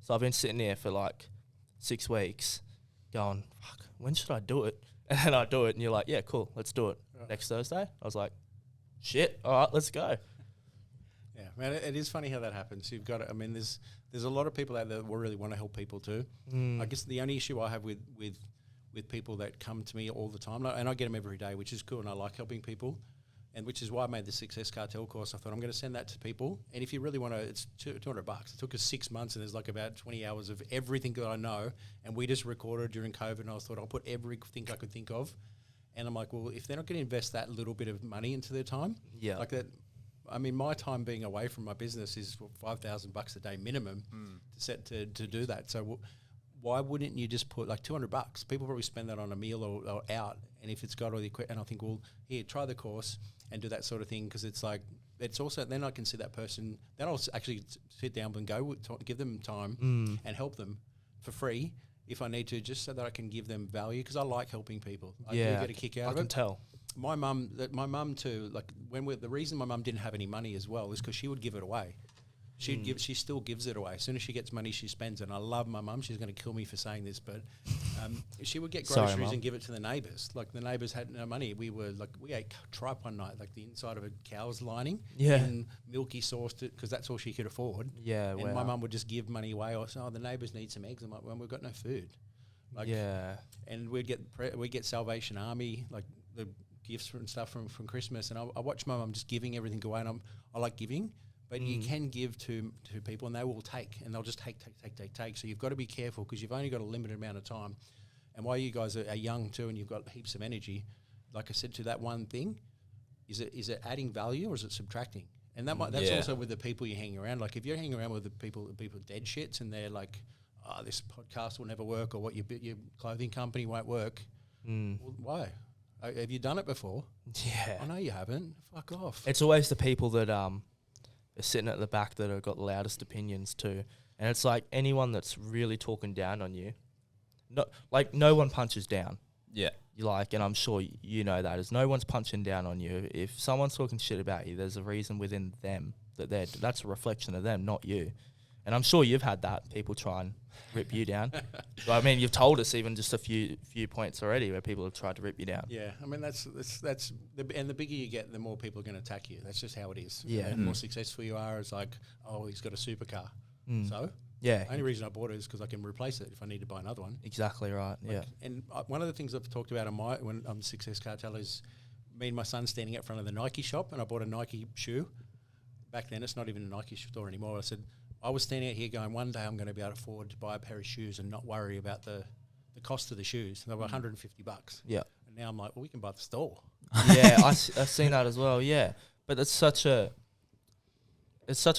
so I've been sitting here for like 6 weeks going, fuck, when should I do it? And then I do it, and you're like, yeah, cool, let's do it. Next Thursday? I was like, shit, all right, let's go. Yeah, man, it is funny how that happens. You've got, I mean, there's a lot of people out there that really want to help people too. I guess the only issue I have with people that come to me all the time, and I get them every day, which is cool, and I like helping people, and which is why I made the Success Cartel course. I thought I'm going to send that to people, and if you really want to, it's $200. It took us 6 months, and there's like about 20 hours of everything that I know, and we just recorded during COVID, and I thought I'll put everything I could think of, and I'm like, well, if they're not going to invest that little bit of money into their time, like that. I mean, my time being away from my business is $5,000 a day minimum to do that. So why wouldn't you just put like $200? People probably spend that on a meal or out. And if it's got all the equipment, and I think, well, here, try the course and do that sort of thing, because it's like, it's also, then I can see that person, then I'll actually sit down and go, give them time and help them for free if I need to, just so that I can give them value, because I like helping people. I do get a kick out of it. I can tell. My mum too, like the reason my mum didn't have any money as well is because she would give it away. She still gives it away. As soon as she gets money, she spends it. And I love my mum. She's going to kill me for saying this, but she would get groceries and give it to the neighbours. Like the neighbours had no money. We ate tripe one night, like the inside of a cow's lining, and milky sauced it because that's all she could afford. Yeah, and my mum would just give money away. Or say, the neighbours need some eggs. I'm like, well, we've got no food. Like, and we'd get Salvation Army, like the gifts and stuff from Christmas, and I watch my mum just giving everything away, and I like giving, but you can give to people, and they will take, and they'll just take. So you've got to be careful, because you've only got a limited amount of time, and while you guys are young too, and you've got heaps of energy, like I said, to that one thing, is it adding value or is it subtracting? And that's also with the people you hang around. Like if you're hanging around with the people dead shits, and they're like, oh, this podcast will never work, or what your clothing company won't work. Well, why? Have you done it before? Yeah. I know you haven't. Fuck off. It's always the people that are sitting at the back that have got the loudest opinions too. And it's like anyone that's really talking down on you, no one punches down. Yeah. And I'm sure you know that, is no one's punching down on you. If someone's talking shit about you, there's a reason within them that's a reflection of them, not you. And I'm sure you've had that, people try and rip you down. I mean, you've told us even just a few points already where people have tried to rip you down. Yeah, I mean, that's and the bigger you get, the more people are going to attack you. That's just how it is. Yeah. And the more successful you are, it's like, oh, he's got a supercar. So? Yeah. The only reason I bought it is because I can replace it if I need to buy another one. Exactly right, And one of the things I've talked about when I'm Success Cartel is me and my son standing out front of the Nike shop, and I bought a Nike shoe. Back then, it's not even a Nike store anymore. I said, I was standing out here going, one day I'm going to be able to afford to buy a pair of shoes and not worry about the cost of the shoes. And they were $150. Yeah. And now I'm like, well, we can buy the store. Yeah, I've seen that as well, yeah. But it's such a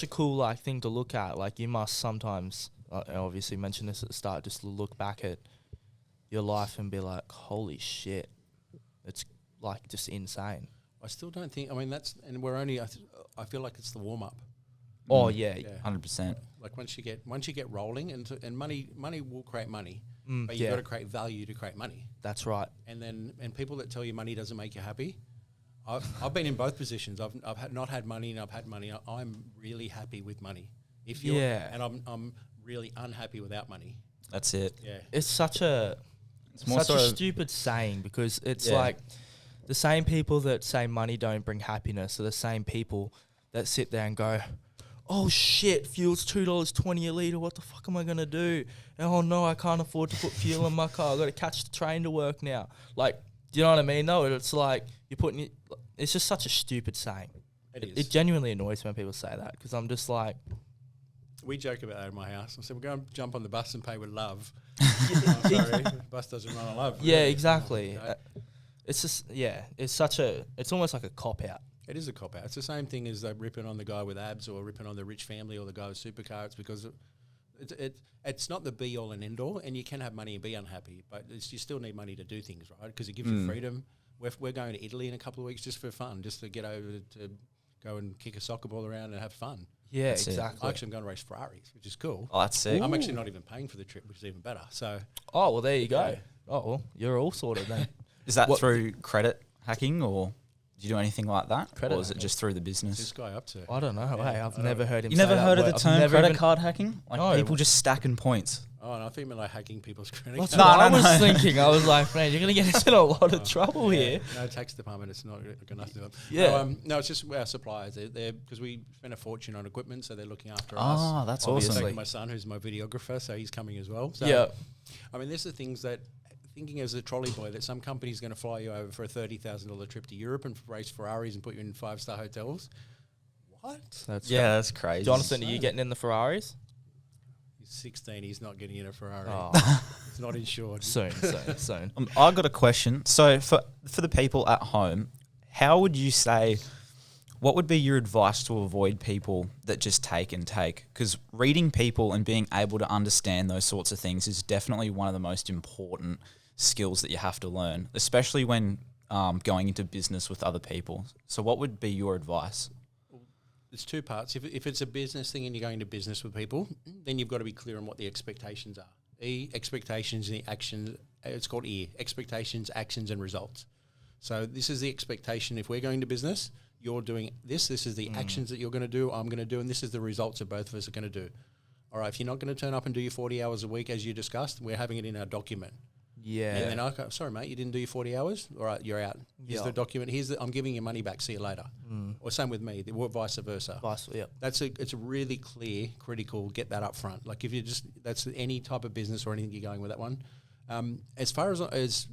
cool thing to look at. Like, you must sometimes, I obviously mentioned this at the start, just look back at your life and be like, holy shit, it's like just insane. I still don't think, I mean, and we're only, I feel like it's the warm-up. Oh yeah, 100%. Like once you get rolling, and money will create money, but you've got to create value to create money. That's right. And people that tell you money doesn't make you happy, I've been in both positions. I've not had money, and I've had money. I'm really happy with money. And I'm really unhappy without money. That's it. Yeah, it's such a stupid saying, because it's like the same people that say money don't bring happiness are the same people that sit there and go, oh shit, fuel's $2.20 a litre, what the fuck am I going to do? Oh no, I can't afford to put fuel in my car, I've got to catch the train to work now. Like, do you know what I mean? No, it's like, it's just such a stupid saying. It genuinely annoys me when people say that, because I'm just like... We joke about that in my house. I said, we're going to jump on the bus and pay with love. Oh, sorry, the bus doesn't run on love. Yeah, exactly. It's just, it's almost like a cop-out. It is a cop-out. It's the same thing as ripping on the guy with abs, or ripping on the rich family, or the guy with supercar. It's because it's not the be-all and end-all, and you can have money and be unhappy, but you still need money to do things, right? Because it gives you freedom. We're going to Italy in a couple of weeks just for fun, just to get over to go and kick a soccer ball around and have fun. Yeah, that's exactly. Actually, I'm going to race Ferraris, which is cool. Oh, that's sick. I'm actually not even paying for the trip, which is even better. So. Oh, well, there you go. Oh, well, you're all sorted then. Is that through credit hacking or? Do you do anything like that? Credit or is it just through the What's business? this guy up to? I don't know. Hey, I've never heard him. You say never that heard of word. the I've term never credit even- card hacking? Like No. people just stacking points. Oh, and I think like hacking people's credit That's cards. what No, I no, was no. thinking. I was like, man, you're gonna get us in a lot of trouble here. No tax department. It's not got nothing to do with it. Yeah. No, it's just our suppliers. They're because we spend a fortune on equipment, so they're looking after us. Ah, that's Obviously. awesome. Like my son, who's my videographer, so he's coming as well. So, Yeah. I mean, there's the things that thinking as a trolley boy that some company's going to fly you over for a $30,000 trip to Europe and race Ferraris and put you in 5-star hotels. What? That's Yeah, that's crazy. Jonathan, are you getting in the Ferraris? He's 16. He's not getting in a Ferrari. Oh, It's not insured. soon. I got a question. So for the people at home, how would you say, what would be your advice to avoid people that just take and take? Because reading people and being able to understand those sorts of things is definitely one of the most important skills that you have to learn, especially when going into business with other people. So what would be your advice? There's two parts. If it's a business thing and you're going to business with people, then you've got to be clear on what the expectations are. Expectations and the action. It's called expectations, actions, and results. So this is the expectation. If we're going to business, you're doing this. This is the actions that you're going to do. I'm going to do, and this is the results that both of us are going to do. All right. If you're not going to turn up and do your 40 hours a week as you discussed, we're having it in our document. Yeah. And then I go, sorry, mate, you didn't do your 40 hours? All right, you're out. Here's the document. I'm giving you money back. See you later. Or same with me, vice versa. Yeah. It's a really clear, critical, get that up front. Like if you that's any type of business or anything you're going with that one. As far as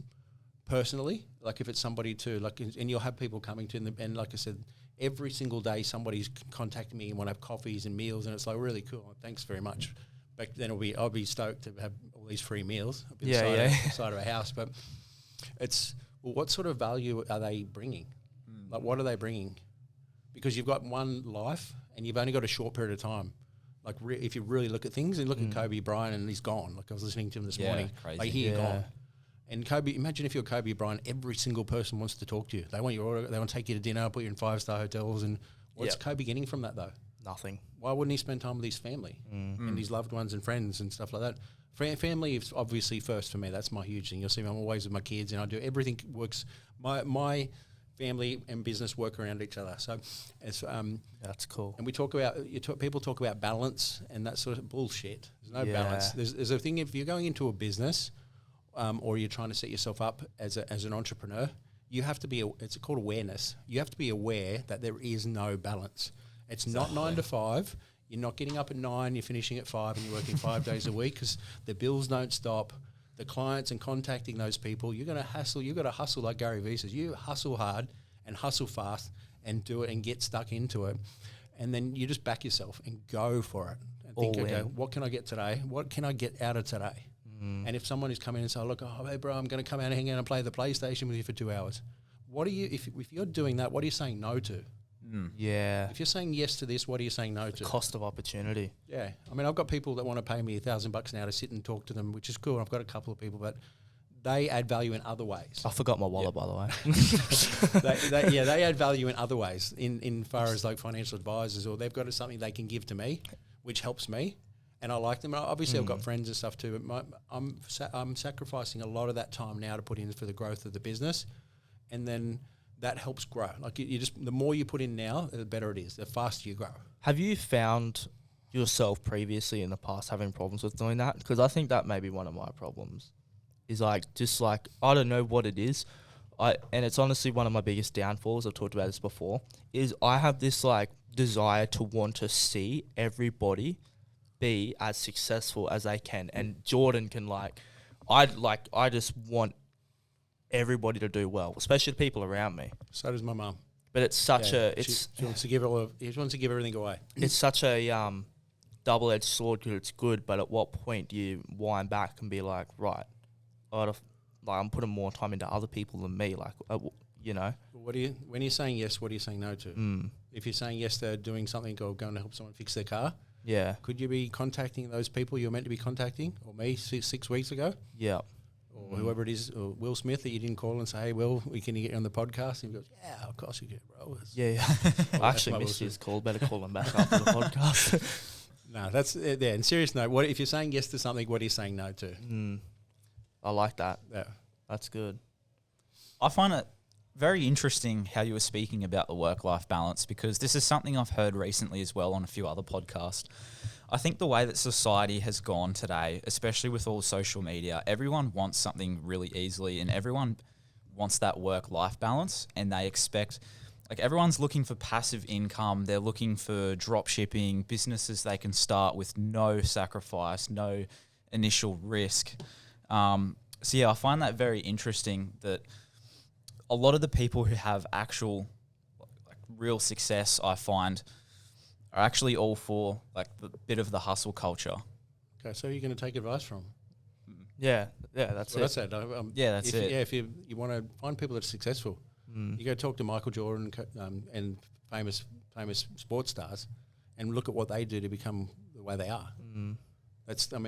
personally, like if it's somebody too, like, and you'll have people coming to, and like I said, every single day somebody's contacting me and want to have coffees and meals, and it's like really cool. Thanks very much. Back then I'll be stoked to have all these free meals up inside of a house. But it's, well, what sort of value are they bringing? Like what are they bringing? Because you've got one life and you've only got a short period of time. Like if you really look at things and look at Kobe Bryant and he's gone. Like I was listening to him this morning. Crazy. Like gone. And Kobe, imagine if you're Kobe Bryant, every single person wants to talk to you. They want your order. They want to take you to dinner, put you in 5-star hotels. And what's Kobe getting from that though? Nothing. Why wouldn't he spend time with his family and his loved ones and friends and stuff like that? Family is obviously first for me. That's my huge thing. You'll see me, I'm always with my kids and I do everything works. My family and business work around each other. So it's That's cool. and we talk about people talk about balance and that sort of bullshit. There's no balance. There's a thing if you're going into a business or you're trying to set yourself up as an entrepreneur, you have to be. It's called awareness. You have to be aware that there is no balance. It's not 9 to 5. You're not getting up at 9. You're finishing at 5, and you're working 5 days a week because the bills don't stop. The clients and contacting those people, you're going to hassle. You've got to hustle like Gary Vee says. You hustle hard and hustle fast and do it and get stuck into it, and then you just back yourself and go for it. And think, okay, what can I get today? What can I get out of today? And if someone is coming and say, look, oh, hey, bro, I'm going to come out and hang out and play the PlayStation with you for 2 hours. What are you? If you're doing that, what are you saying no to? Yeah. If you're saying yes to this, what are you saying no to? Cost of opportunity. Yeah. I mean, I've got people that want to pay me $1,000 now to sit and talk to them, which is cool. I've got a couple of people, but they add value in other ways. I forgot my wallet, by the way. They add value in other ways in far as like financial advisors, or they've got something they can give to me, which helps me. And I like them. Obviously, I've got friends and stuff too, but I'm sacrificing a lot of that time now to put in for the growth of the business. And then that helps grow. Like you just, the more you put in now, the better it is. The faster you grow. Have you found yourself previously in the past having problems with doing that? Because I think that may be one of my problems. Is like I don't know what it is. And it's honestly one of my biggest downfalls. I've talked about this before. Is I have this like desire to want to see everybody be as successful as they can, and Jordan can I just want everybody to do well, especially the people around me. So does my mum. But it's such she wants to give everything away. It's such a double-edged sword because it's good, but at what point do you wind back and be like, right, I'm putting more time into other people than me, you know? When you're saying yes, what are you saying no to? If you're saying yes to doing something or going to help someone fix their car, yeah, could you be contacting those people you're meant to be contacting, or me 6 weeks ago? Yeah. Or whoever it is, or Will Smith that you didn't call and say, hey, Will, we can get you on the podcast? And he goes, yeah, of course you can, bro. Yeah. I actually missed his call. Better call him back after the podcast. No, that's, in serious note, what if you're saying yes to something, what are you saying no to? I like that. Yeah. That's good. I find it very interesting how you were speaking about the work-life balance, because this is something I've heard recently as well on a few other podcasts. I think the way that society has gone today, especially with all social media, everyone wants something really easily and everyone wants that work-life balance, and they expect, like, everyone's looking for passive income. They're looking for drop shipping, businesses they can start with no sacrifice, no initial risk. So yeah, I find that very interesting that a lot of the people who have actual, like, real success, I find, are actually all for, like, the bit of the hustle culture. Okay, so you're going to take advice from? Yeah, that's Well, it. that's it. Yeah, that's it. Yeah, if you want to find people that are successful, you go talk to Michael Jordan and famous sports stars, and look at what they do to become the way they are. That's or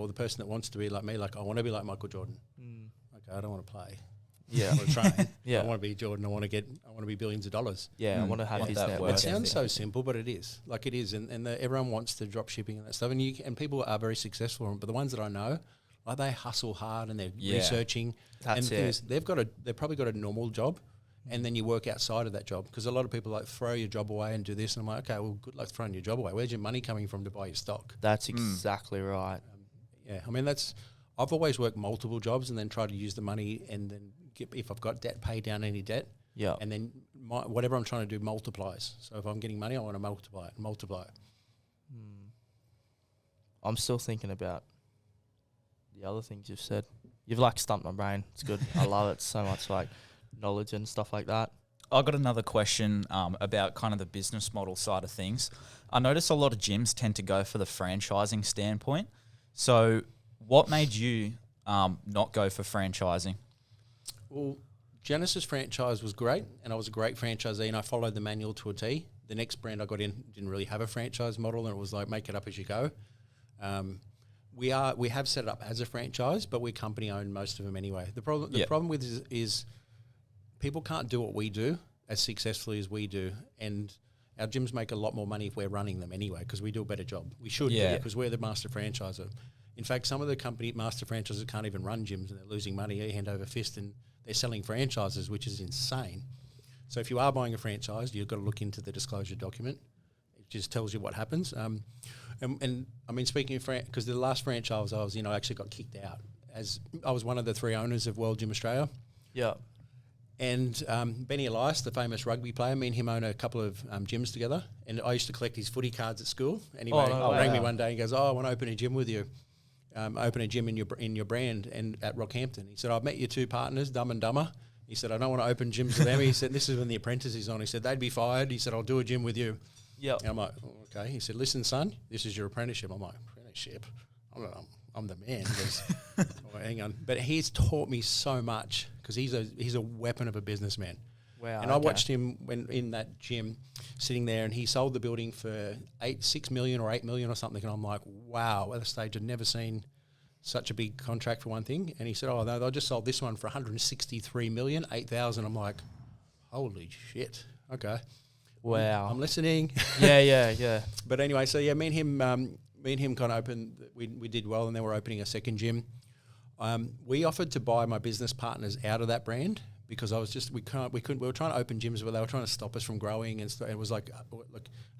the person that wants to be like me, like, I want to be like Michael Jordan. Okay, I don't want to play. Yeah. I want to train. Yeah. I want to be Jordan. I want to be billions of dollars. Yeah, I want to have Want his that net work worth. It sounds so simple, but it is. Like, it is, and everyone wants to drop shipping and that stuff, and people are very successful. But the ones that I know, like, they hustle hard and they're researching. That's and the thing it. is, they've probably got a normal job, and then you work outside of that job, because a lot of people, like, throw your job away and do this, and I'm like, okay, well, good luck throwing your job away. Where's your money coming from to buy your stock? That's exactly right. Yeah, I mean, I've always worked multiple jobs and then tried to use the money, and then if I've got debt, pay down any debt. Yeah. And then whatever I'm trying to do multiplies. So if I'm getting money, I want to multiply it. I'm still thinking about the other things you've said. You've, like, stumped my brain. It's good. I love it so much, like, knowledge and stuff like that. I got another question about kind of the business model side of things. I notice a lot of gyms tend to go for the franchising standpoint. So what made you not go for franchising? Well, Genesis franchise was great, and I was a great franchisee, and I followed the manual to a T. The next brand I got in didn't really have a franchise model, and it was like, make it up as you go. We have set it up as a franchise, but we're company owned, most of them anyway. The problem with is people can't do what we do as successfully as we do, and our gyms make a lot more money if we're running them anyway, because we do a better job. We should, because we're the master franchisor. In fact, some of the company master franchisors can't even run gyms, and they're losing money hand over fist, and they're selling franchises, which is insane. So if you are buying a franchise, you've got to look into the disclosure document. It just tells you what happens. And I mean, speaking of because the last franchise I was in, I actually got kicked out, as I was one of the 3 owners of World Gym Australia. Yeah. And Benny Elias, the famous rugby player, me and him own a couple of gyms together. And I used to collect his footy cards at school. Anyway, he rang me one day and goes, I want to open a gym with you. Open a gym in your brand and at Rockhampton. He said, I've met your 2 partners, Dumb and Dumber. He said, I don't want to open gyms with them. He said, this is when The Apprentice is on. He said, they'd be fired. He said, I'll do a gym with you. Yeah. And I'm like, oh, okay. He said, listen, son, this is your apprenticeship. I'm like, apprenticeship? I'm the man. He goes, oh, hang on. But he's taught me so much, because he's a weapon of a businessman. Wow. And I watched him when in that gym sitting there, and he sold the building for 6 million or 8 million or something. And I'm like, wow, at the stage I'd never seen such a big contract for one thing. And he said, oh, no, they just sold this one for 163 million, 8,000. I'm like, holy shit. Okay. Wow. I'm listening. Yeah. But anyway, so yeah, me and him kind of opened, we did well, and then we're opening a second gym. We offered to buy my business partners out of that brand, because I was just, we were trying to open gyms, but they were trying to stop us from growing, and it was like,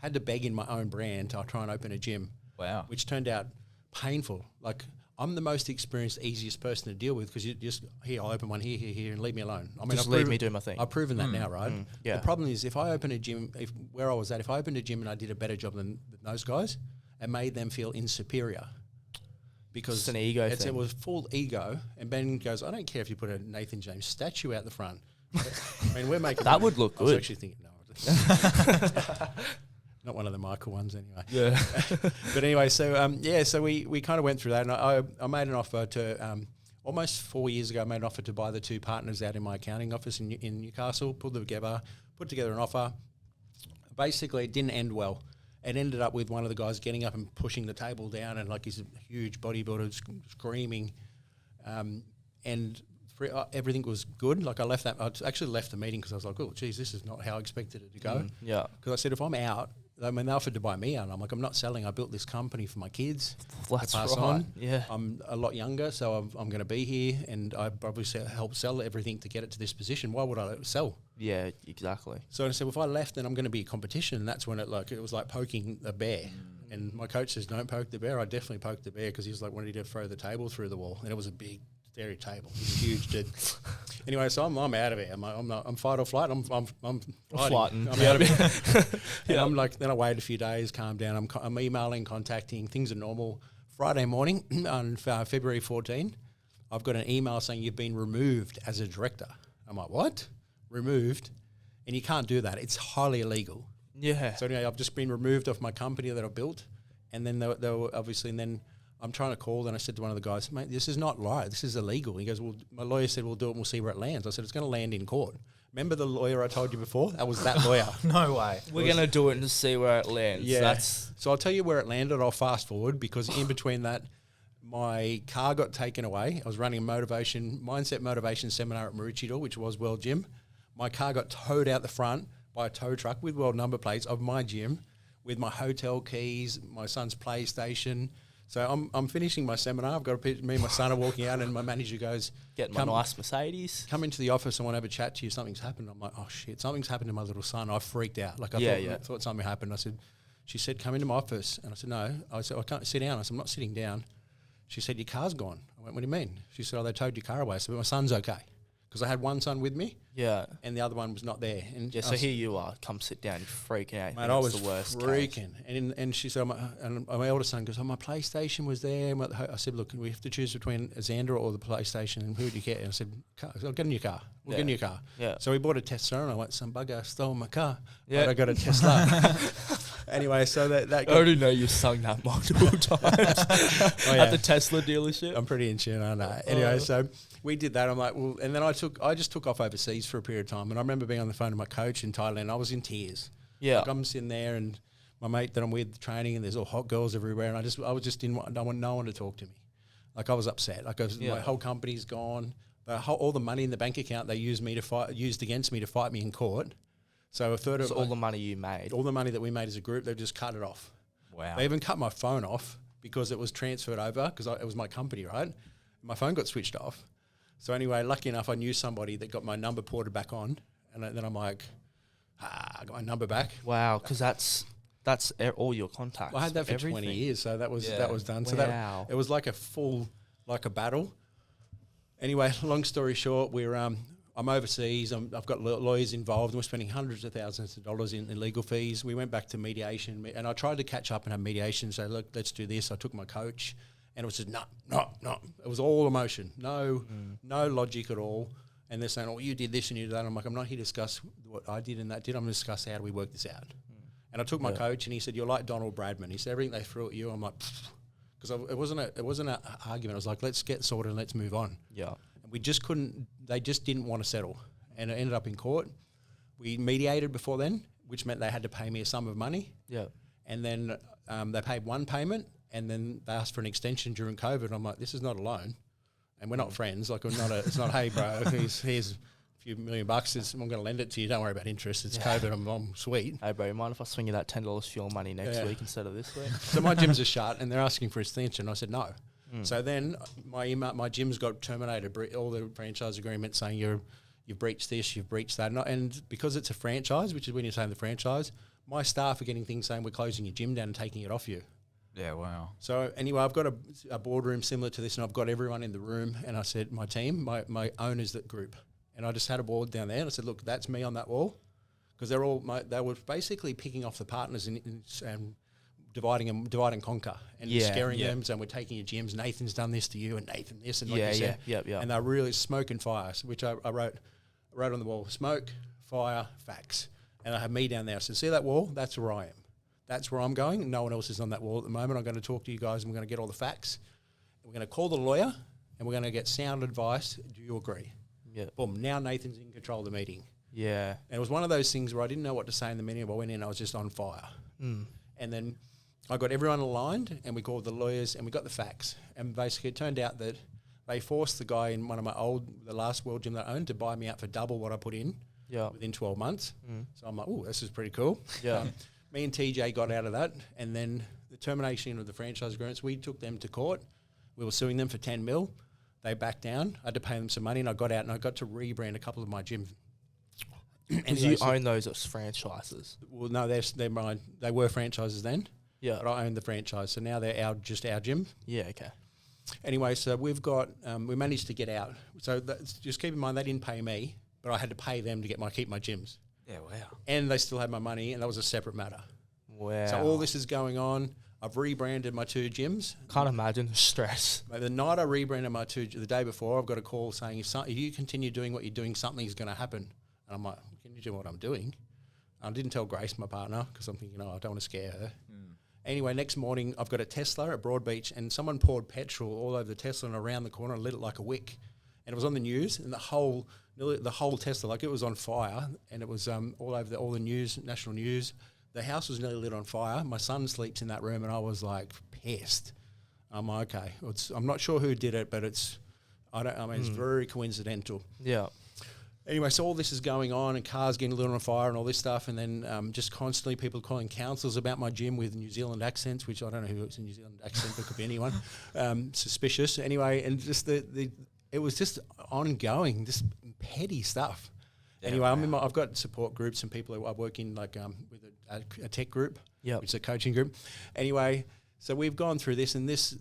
had to beg in my own brand to try and open a gym. Wow. Which turned out painful. Like, I'm the most experienced, easiest person to deal with, because you just, here, I'll open one here, and leave me alone. I mean, Just leave me do my thing. I've proven that now, right? Yeah. The problem is, if I open a gym, if I opened a gym and I did a better job than those guys, it made them feel insuperior. Because It's an ego thing. It was full ego. And Ben goes, I don't care if you put a Nathan James statue out the front. I mean, we're making That would look I was good. actually thinking, no. Not one of the Michael ones anyway. Yeah. But anyway, so we kind of went through that, and I made an offer to, almost 4 years ago, I made an offer to buy the 2 partners out in my accounting office in Newcastle, put together an offer. Basically, it didn't end well. It ended up with one of the guys getting up and pushing the table down, and like he's a huge bodybuilder screaming, and everything was good. Like, I actually left the meeting because I was like, oh, geez, this is not how I expected it to go. Yeah. Because I said, if I'm out I mean, they offered to buy me out. And I'm like, I'm not selling. I built this company for my kids. That's to pass right. on. Yeah. I'm a lot younger, so I'm going to be here, and I probably help sell everything to get it to this position. Why would I sell? Yeah, exactly. So I said, well, if I left, then I'm going to be a competition. And that's when it was like poking a bear. And my coach says, don't poke the bear. I definitely poked the bear because he was like, wanted to throw the table through the wall. And it was a big, scary table. It was huge, dude. Anyway, so I'm out of it. I'm fight or flight. I'm Flighting. I'm out of it. And I'm like, then I waited a few days, calmed down. I'm emailing, contacting. Things are normal. Friday morning on February 14, I've got an email saying you've been removed as a director. I'm like, what? Removed? And you can't do that. It's highly illegal. Yeah. So anyway, I've just been removed off my company that I built. And then they were obviously, and then I'm trying to call, and I said to one of the guys, mate, this is not right. This is illegal. He goes, well, my lawyer said we'll do it and we'll see where it lands. I said, it's going to land in court. Remember the lawyer I told you before? That was that lawyer. No way. We're going to do it and see where it lands. Yeah. So I'll tell you where it landed. I'll fast forward because in between that, my car got taken away. I was running a mindset motivation seminar at Maroochydore, which was World Gym. My car got towed out the front by a tow truck with world number plates of my gym, with my hotel keys, my son's PlayStation. So I'm finishing my seminar. I've got a picture, me and my son are walking out, and my manager goes, Getting my nice Mercedes. come into the office, I want to have a chat to you. Something's happened. I'm like, oh shit, something's happened to my little son. I freaked out. Like I thought something happened. She said, come into my office. And I said, no. I said, I can't sit down. I said, I'm not sitting down. She said, your car's gone. I went, what do you mean? She said, oh, they towed your car away. I said, but my son's okay. Because I had one son with me. Yeah. And the other one was not there. And Yeah, so here you are. Come sit down. You're freaking out. mate, I was the worst freaking. And she said, my eldest son goes, oh, my PlayStation was there. I said, look, we have to choose between a Xander or the PlayStation. And who would you get? And I said, I'll get in your car. We'll get in your car. Yeah. So we bought a Tesla, and I went, some bugger stole my car. Yeah. But I got a Tesla. Anyway, so that I already know you've sung that multiple times at the Tesla dealership. I'm pretty in tune, I know. Anyway, so we did that. I'm like, well, and then I just took off overseas for a period of time. And I remember being on the phone to my coach in Thailand. I was in tears. Yeah. Like I'm sitting there, and my mate that I'm with training, and there's all hot girls everywhere. And I was just didn't want no one to talk to me. Like I was upset. Like my whole company's gone. All the money in the bank account they used against me to fight me in court. So a third of all the money you made. all the money that we made as a group, they've just cut it off. Wow. They even cut my phone off because it was transferred over because it was my company, right? My phone got switched off. So anyway, lucky enough, I knew somebody that got my number ported back on, and then I'm like, I got my number back. Wow, because that's all your contacts. Well, I had that for everything. 20 years, so that was done. So Wow. it was like a battle. Anyway, long story short, I'm overseas. I've got lawyers involved. We're spending hundreds of thousands of dollars in legal fees. We went back to mediation, and I tried to catch up and have mediation. So look, let's do this. I took my coach, and it was just no. It was all emotion, no logic at all. And they're saying, "Oh, you did this and you did that." I'm like, "I'm not here to discuss what I did and that did. I'm going to discuss how do we work this out." And I took my coach, and he said, "You're like Donald Bradman." He said, "Everything they threw at you." I'm like, because it wasn't an argument. I was like, "Let's get sorted and let's move on." Yeah. We just couldn't, they just didn't want to settle. And it ended up in court. We mediated before then, which meant they had to pay me a sum of money. Yeah. And then they paid one payment, and then they asked for an extension during COVID. I'm like, this is not a loan. And we're not friends. Like, it's not, hey, bro, here's a few $1 million. I'm going to lend it to you. Don't worry about interest. It's COVID. I'm sweet. Hey, bro, mind if I swing you that $10 fuel money next week instead of this week? So my gyms are shut, and they're asking for extension. I said, no. So then my gyms got terminated, all the franchise agreements saying you've breached this, you've breached that. And because it's a franchise, which is when you're saying the franchise, my staff are getting things saying we're closing your gym down and taking it off you. Yeah, wow. So anyway, I've got a boardroom similar to this, and I've got everyone in the room, and I said, my team, my owners that group, and I just had a board down there, and I said, look, that's me on that wall, because they were basically picking off the partners and divide and conquer and scaring them, saying we're taking your gyms. Nathan's done this to you, and Nathan this, and like you said, and they're really smoke and fire, which I wrote on the wall: smoke, fire, facts. And I have me down there. I said, see that wall? That's where I am. That's where I'm going. No one else is on that wall at the moment. I'm going to talk to you guys, and we're going to get all the facts. We're going to call the lawyer, and we're going to get sound advice. Do you agree? Yeah. Boom. Now Nathan's in control of the meeting. Yeah. And it was one of those things where I didn't know what to say in the meeting. I went in, I was just on fire. And then I got everyone aligned, and we called the lawyers, and we got the facts. And basically it turned out that they forced the guy in one of the last World Gym that I owned to buy me out for double what I put in within 12 months. So I'm like, oh, this is pretty cool. Yeah. Me and TJ got out of that, and then the termination of the franchise agreements, we took them to court. We were suing them for 10 mil. They backed down. I had to pay them some money, and I got out and I got to rebrand a couple of my gyms. Because you own those as franchises. Well, no, they're mine. They were franchises then. Yeah. But I own the franchise, so now they're just our gym. Yeah, okay. Anyway, so we've got we managed to get out. So just keep in mind they didn't pay me, but I had to pay them to keep my gyms. Yeah, wow. And they still had my money, and that was a separate matter. Wow. So all this is going on. I've rebranded my 2 gyms. Can't imagine the stress. The night I rebranded my 2, the day before, I've got a call saying if you continue doing what you're doing, something's going to happen. And I'm like, can you do what I'm doing? I didn't tell Grace, my partner, because I'm thinking, I don't want to scare her. Anyway, next morning, I've got a Tesla at Broadbeach, and someone poured petrol all over the Tesla and around the corner and lit it like a wick. And it was on the news, and the whole Tesla, like it was on fire, and it was all over all the news, national news. The house was nearly lit on fire. My son sleeps in that room, and I was like pissed. I'm like, okay, I'm not sure who did it, but it's very coincidental. Yeah. Anyway, so all this is going on, and cars getting lit on fire and all this stuff, and then just constantly people calling councils about my gym with New Zealand accents, which I don't know who it's a New Zealand accent, but it could be anyone. Suspicious. Anyway, and just it was just ongoing, just petty stuff. Yeah, anyway, I've got support groups and people who I work in with a tech group, which is a coaching group. Anyway, so we've gone through this, and this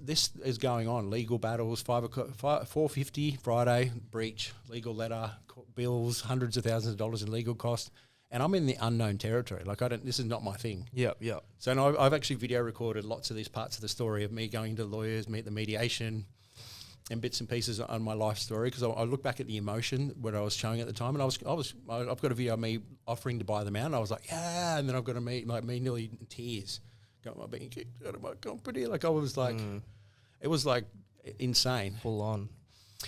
is going on. Legal battles, 450 Friday, breach, legal letter, bills, hundreds of thousands of dollars in legal costs, and I'm in the unknown territory. Like this is not my thing. Yeah. So no, I've actually video recorded lots of these parts of the story of me going to lawyers, meet the mediation, and bits and pieces on my life story, because I look back at the emotion what I was showing at the time, and I've got a video of me offering to buy them out, and I was like, yeah, and then I've got me nearly in tears, got being kicked out of my company. Like I was like, it was like insane, full on.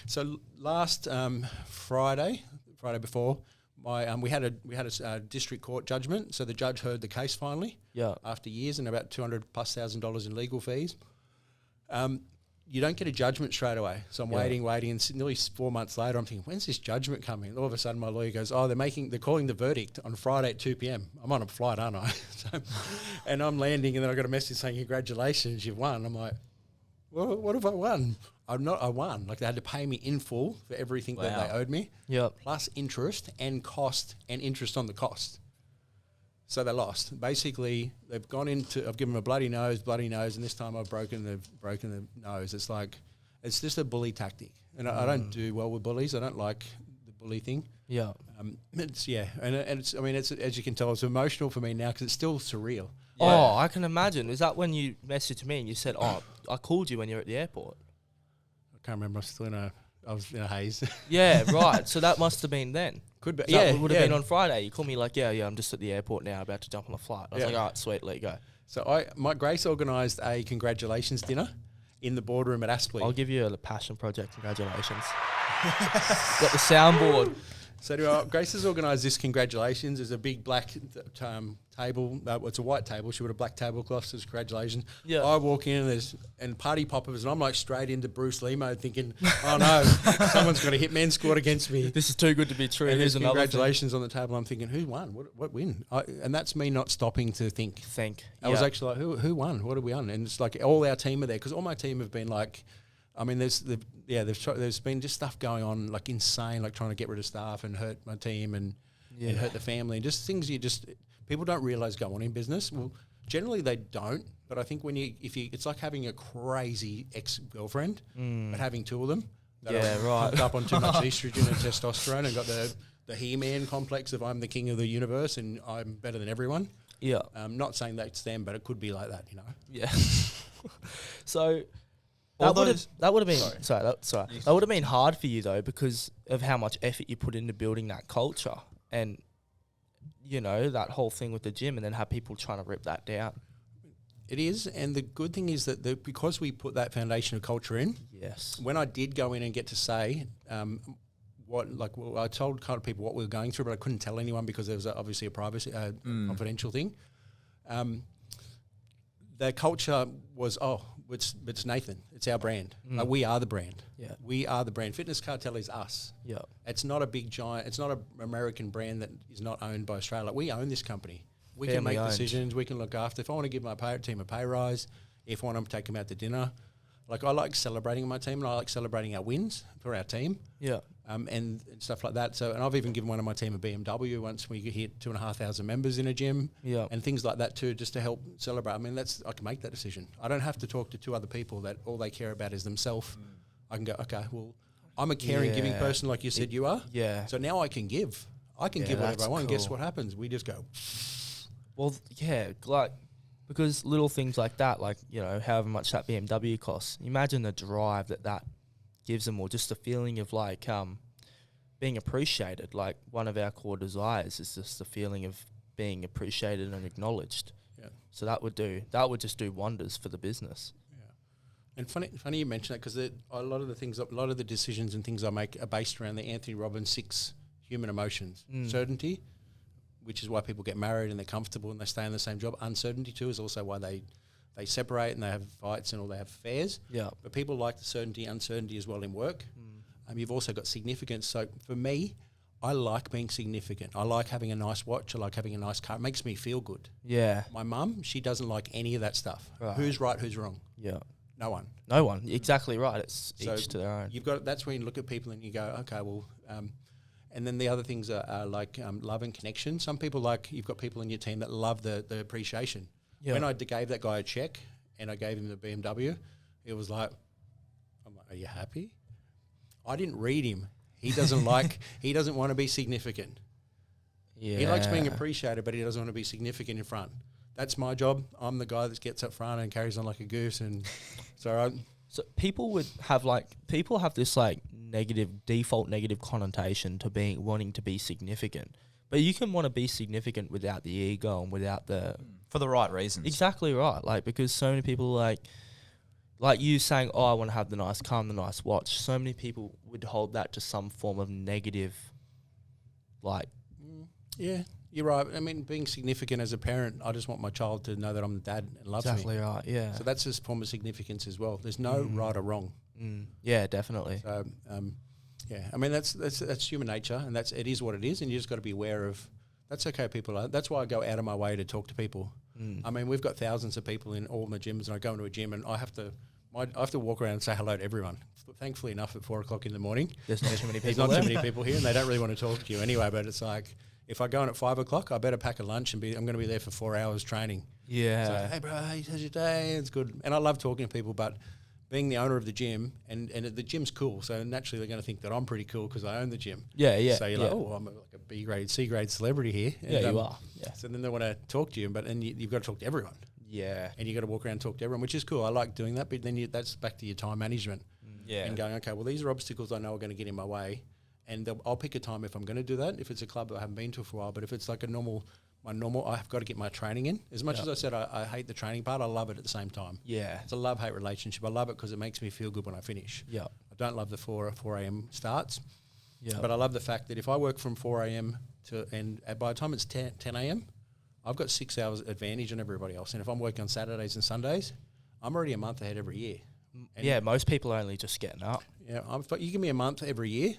So last Friday before, we had a district court judgment. So the judge heard the case finally. Yeah. After years and about $200,000+ in legal fees. You don't get a judgment straight away. So I'm waiting, and nearly 4 months later, I'm thinking, when's this judgment coming? And all of a sudden, my lawyer goes, they're calling the verdict on Friday at 2 p.m. I'm on a flight, aren't I? And I'm landing, and then I got a message saying, congratulations, you've won. I'm like, well, what have I won? I won. Like they had to pay me in full for everything that they owed me. Yeah. Plus interest and cost and interest on the cost. So they lost. Basically, they've gone into. I've given them a bloody nose, and this time I've broken the nose. It's like, it's just a bully tactic, and I don't do well with bullies. I don't like the bully thing. Yeah. And it's. I mean, it's, as you can tell, it's emotional for me now because it's still surreal. Yeah. Oh, I can imagine. Is that when you messaged me and you said, I called you when you were at the airport? I can't remember. I was in a haze. Yeah, right. So that must have been then. Could be. So it would have been on Friday. You called me like, I'm just at the airport now, about to jump on a flight. I was like, all right, sweet, let you go. So Grace organised a congratulations dinner in the boardroom at Aspley. I'll give you a passion project congratulations. Got the soundboard. So Grace has organised this congratulations. There's a big black table. It's a white table. She would have black tablecloth. Says congratulations. Yeah. I walk in and party poppers, and I'm like straight into Bruce Lee mode, thinking, oh no, someone's got a hitman squad against me. This is too good to be true. And there's congratulations on the table. I'm thinking, who won? What win? And that's me not stopping to think. I was actually like, who won? What did we won? And it's like all our team are there, because all my team have been like, I mean, there's been just stuff going on like insane, like trying to get rid of staff and hurt my team and hurt the family, and just things people don't realise go on in business. Well, generally they don't, but I think it's like having a crazy ex-girlfriend, but having 2 of them that are hooked up on too much estrogen and testosterone and got the He-Man complex of I'm the king of the universe and I'm better than everyone. Yeah. Not saying that's them, but it could be like that, Yeah. So that would have been that would have been hard for you though, because of how much effort you put into building that culture and that whole thing with the gym, and then have people trying to rip that down. It is, and the good thing is that because we put that foundation of culture in. Yes. When I did go in and get to say I told kind of people what we were going through, but I couldn't tell anyone because there was obviously a privacy confidential thing. The culture was it's Nathan. It's our brand. We are the brand. Yeah. We are the brand. Fitness Cartel is us. Yeah. It's not a big giant. It's not an American brand that is not owned by Australia. We own this company. We can Family make owned. decisions. We can look after. If I want to give my team a pay rise, if I want to take them out to dinner, like I like celebrating my team, and I like celebrating our wins for our team. Yeah. And stuff like that. So, and I've even given one of my team a BMW once we hit 2,500 members in a gym. Yeah. And things like that too, just to help celebrate. I mean, I can make that decision. I don't have to talk to two other people that all they care about is themselves. I can go, okay, well, I'm a caring, giving Yeah. person like you said you are. Yeah. So now I can give. I can Yeah, give whatever that's I want. And guess cool. what happens? We just go, Well, yeah, like, because little things like that, like, you know, however much that BMW costs, imagine the drive that gives them, or just the feeling of like being appreciated. Like, one of our core desires is just the feeling of being appreciated and acknowledged. yeah. So that would just do wonders for the business. And funny you mention that, because a lot of the decisions and things I make are based around the Anthony Robbins 6 human emotions. Certainty, which is why people get married and they're comfortable and they stay in the same job. Uncertainty too is also why they separate and they have fights and all, they have affairs. Yeah. But people like the certainty, uncertainty as well in work. You've also got significance. So for me, I like being significant. I like having a nice watch. I like having a nice car. It makes me feel good. Yeah. My mum, she doesn't like any of that stuff. Right. Who's right, who's wrong? Yeah. No one. No one. Exactly right. It's So each to their own. You've got, that's when you look at people and you go, okay, well, and then the other things are like love and connection. Some people you've got people in your team that love the appreciation. Yeah. When I gave that guy a check and I gave him the BMW, it was like, I'm like, are you happy? I didn't read him. He doesn't he doesn't want to be significant. Yeah. He likes being appreciated, but he doesn't want to be significant in front. That's my job. I'm the guy that gets up front and carries on like a goose. And so people have this like default negative connotation to wanting to be significant, but you can want to be significant without the ego and without the For the right reasons. exactly right. Like, because so many people like you saying, oh, I want to have the nice car and the nice watch. So many people would hold that to some form of negative, like, yeah, you're right. I mean, being significant as a parent, I just want my child to know that I'm the dad and loves exactly me. right. Yeah. So that's just a form of significance as well. There's no right or wrong. Yeah, definitely. So, yeah, I mean, that's human nature, and it is what it is, and you just got to be aware of. That's okay, people. That's why I go out of my way to talk to people. I mean, we've got thousands of people in all my gyms, and I go into a gym, and I have to walk around and say hello to everyone. Thankfully enough, at 4 o'clock in the morning, There's not too many there's people not there. too many people here, and they don't really want to talk to you anyway. But it's like, if I go in at 5 o'clock, I better pack a lunch and I'm going to be there for 4 hours training. Yeah. So, hey, bro, how's your day? It's good. And I love talking to people, but being the owner of the gym, and the gym's cool, so naturally they're going to think that I'm pretty cool because I own the gym. Yeah. So you're like, oh, I'm like a B grade, C grade celebrity here. Yeah, And, you are. Yeah. So then they want to talk to you, but then you've got to talk to everyone. Yeah. And you've got to walk around and talk to everyone, which is cool. I like doing that, but then that's back to your time management. Yeah. And going, okay, well, these are obstacles I know are going to get in my way. And I'll pick a time if I'm going to do that, if it's a club I haven't been to for a while. But if it's like I've got to get my training in. As much as I said I hate the training part, I love it at the same time. Yeah. It's a love-hate relationship. I love it because it makes me feel good when I finish. Yeah. I don't love the 4 a.m. starts. Yeah. But I love the fact that if I work from 4 a.m. and by the time it's 10 a.m., I've got 6 hours advantage on everybody else. And if I'm working on Saturdays and Sundays, I'm already a month ahead every year. And Yeah, most people are only just getting up. Yeah, but you give me a month every year,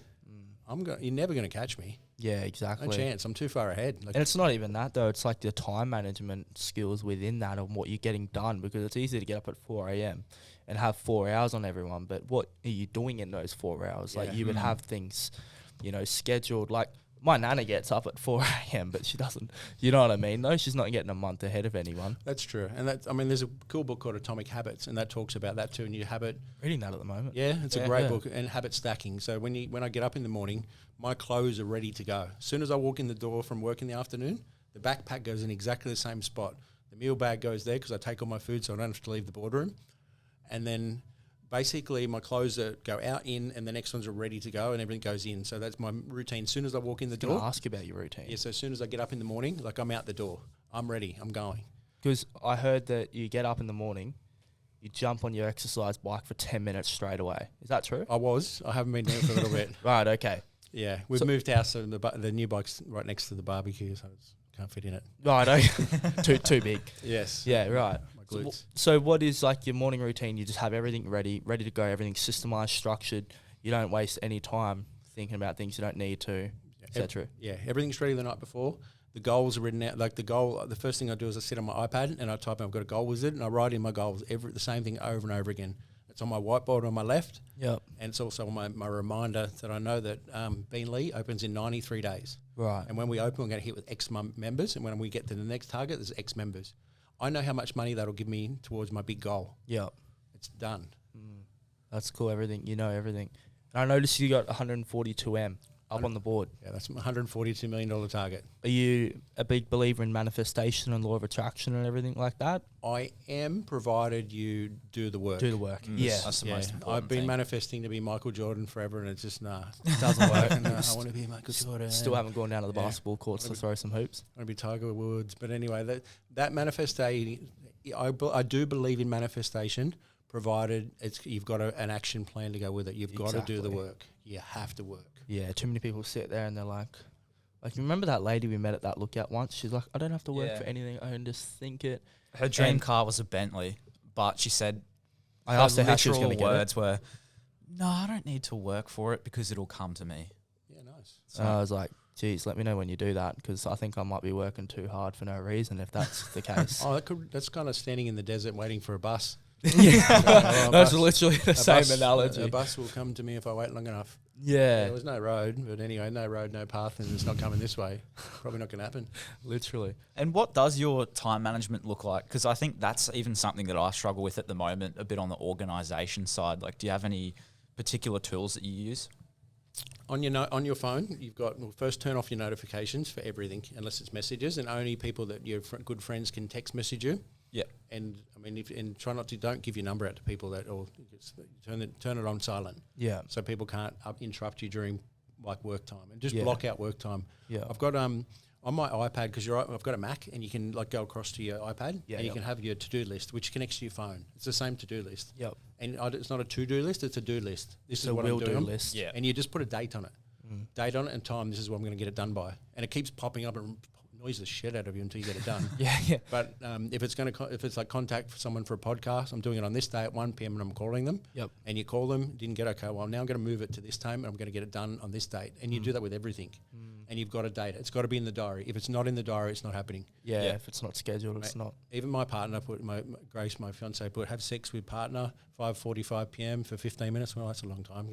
you're never going to catch me. Yeah, exactly. No chance. I'm too far ahead. Like, And it's not even that, though. It's like the time management skills within that and what you're getting done, because it's easy to get up at 4 a.m. and have 4 hours on everyone. But what are you doing in those 4 hours? Like, Yeah. you would have things, scheduled. Like, my nana gets up at 4 a.m., but she doesn't, you know what I mean, though? She's not getting a month ahead of anyone. That's true. And there's a cool book called Atomic Habits, and that talks about that too. And you habit. Reading that at the moment. Yeah, it's a great Yeah. book, and habit stacking. So when I get up in the morning, my clothes are ready to go. As soon as I walk in the door from work in the afternoon, the backpack goes in exactly the same spot. The meal bag goes there because I take all my food so I don't have to leave the boardroom. And then basically my clothes go out, in, and the next ones are ready to go, and everything goes in. So that's my routine. As soon as I walk in the Going door, to ask you about your routine. yeah, so as soon as I get up in the morning, like I'm out the door. I'm ready. I'm going. Because I heard that you get up in the morning, you jump on your exercise bike for 10 minutes straight away. Is that true? I haven't been doing it for a little bit. Right, okay. Yeah, we've moved house, and the new bike's right next to the barbecue, so can't fit in it. Right, okay. too big. Yes. Yeah, right. My So, glutes. so what is like your morning routine? You just have everything ready to go, everything systemized, structured. You don't waste any time thinking about things you don't need to, etc. Yeah, everything's ready the night before. The goals are written out. Like the first thing I do is I sit on my iPad and I type in, I've got a goal wizard, and I write in my goals, the same thing over and over again. It's on my whiteboard on my left. Yep. And it's also my reminder that I know that Bean Lee opens in 93 days. Right. And when we open, we're going to hit with X members. And when we get to the next target, there's X members. I know how much money that'll give me towards my big goal. Yep. It's done. That's cool. Everything. You know everything. And I noticed you got 142M up on the board. Yeah, that's my $142 million target. Are you a big believer in manifestation and law of attraction and everything like that? I am, provided you do the work. Do the work. Yeah. That's the most important I've been thing. manifesting to be Michael Jordan forever, and it's just, It doesn't work. no, I want to be Michael Jordan. Still haven't gone down to the Yeah. basketball courts to throw some hoops. I want to be Tiger Woods. But anyway, that manifestation, I do believe in manifestation, provided you've got an action plan to go with it. You've got to do the Exactly. work. You have to work. Yeah, too many people sit there and they're like, you remember that lady we met at that lookout once? She's like, I don't have to work Yeah. for anything. I can just think it. Her dream And- car was a Bentley, but she said I asked her how she was literal going to get it. words were, "No, I don't need to work for it because it'll come to me." Yeah, nice. So I was like, geez, let me know when you do that, because I think I might be working too hard for no reason if that's the case. Oh, that's kind of standing in the desert waiting for a bus. Yeah, that's bus- literally the same analogy. A bus will come to me if I wait long enough. Yeah, There was no road, but anyway, no road, no path, and it's not coming this way. Probably not going to happen. literally. And what does your time management look like? Because I think that's even something that I struggle with at the moment, a bit on the organisation side. Like, do you have any particular tools that you use? On your phone, you've got, first turn off your notifications for everything, unless it's messages, and only people that your good friends can text message you. Yeah. And I mean, try not to, don't give your number out to people or turn it on silent. Yeah. So people can't interrupt you during like work time, and just Yeah. block out work time. Yeah. I've got on my iPad, because I've got a Mac, and you can like go across to your iPad, Yeah, and you yep. can have your to-do list, which connects to your phone. It's the same to-do list. Yep. And it's not a to-do list; it's a do list. This It's is a what I'm will-do doing. list. Yeah. And you just put a date on it. Date on it and time. This is what I'm going to get it done by, and it keeps popping up and annoys the shit out of you until you get it done. Yeah. But if it's like contact for someone for a podcast, I'm doing it on this day at 1 p.m. and I'm calling them. Yep. And you call them, didn't get okay. Well, now I'm going to move it to this time, and I'm going to get it done on this date. And you do that with everything, and you've got a date. It's got to be in the diary. If it's not in the diary, it's not happening. Yeah. Yeah. If it's not scheduled, it's not. Even my partner put Grace, my fiance, put have sex with partner 5:45 p.m. for 15 minutes. Well, that's a long time.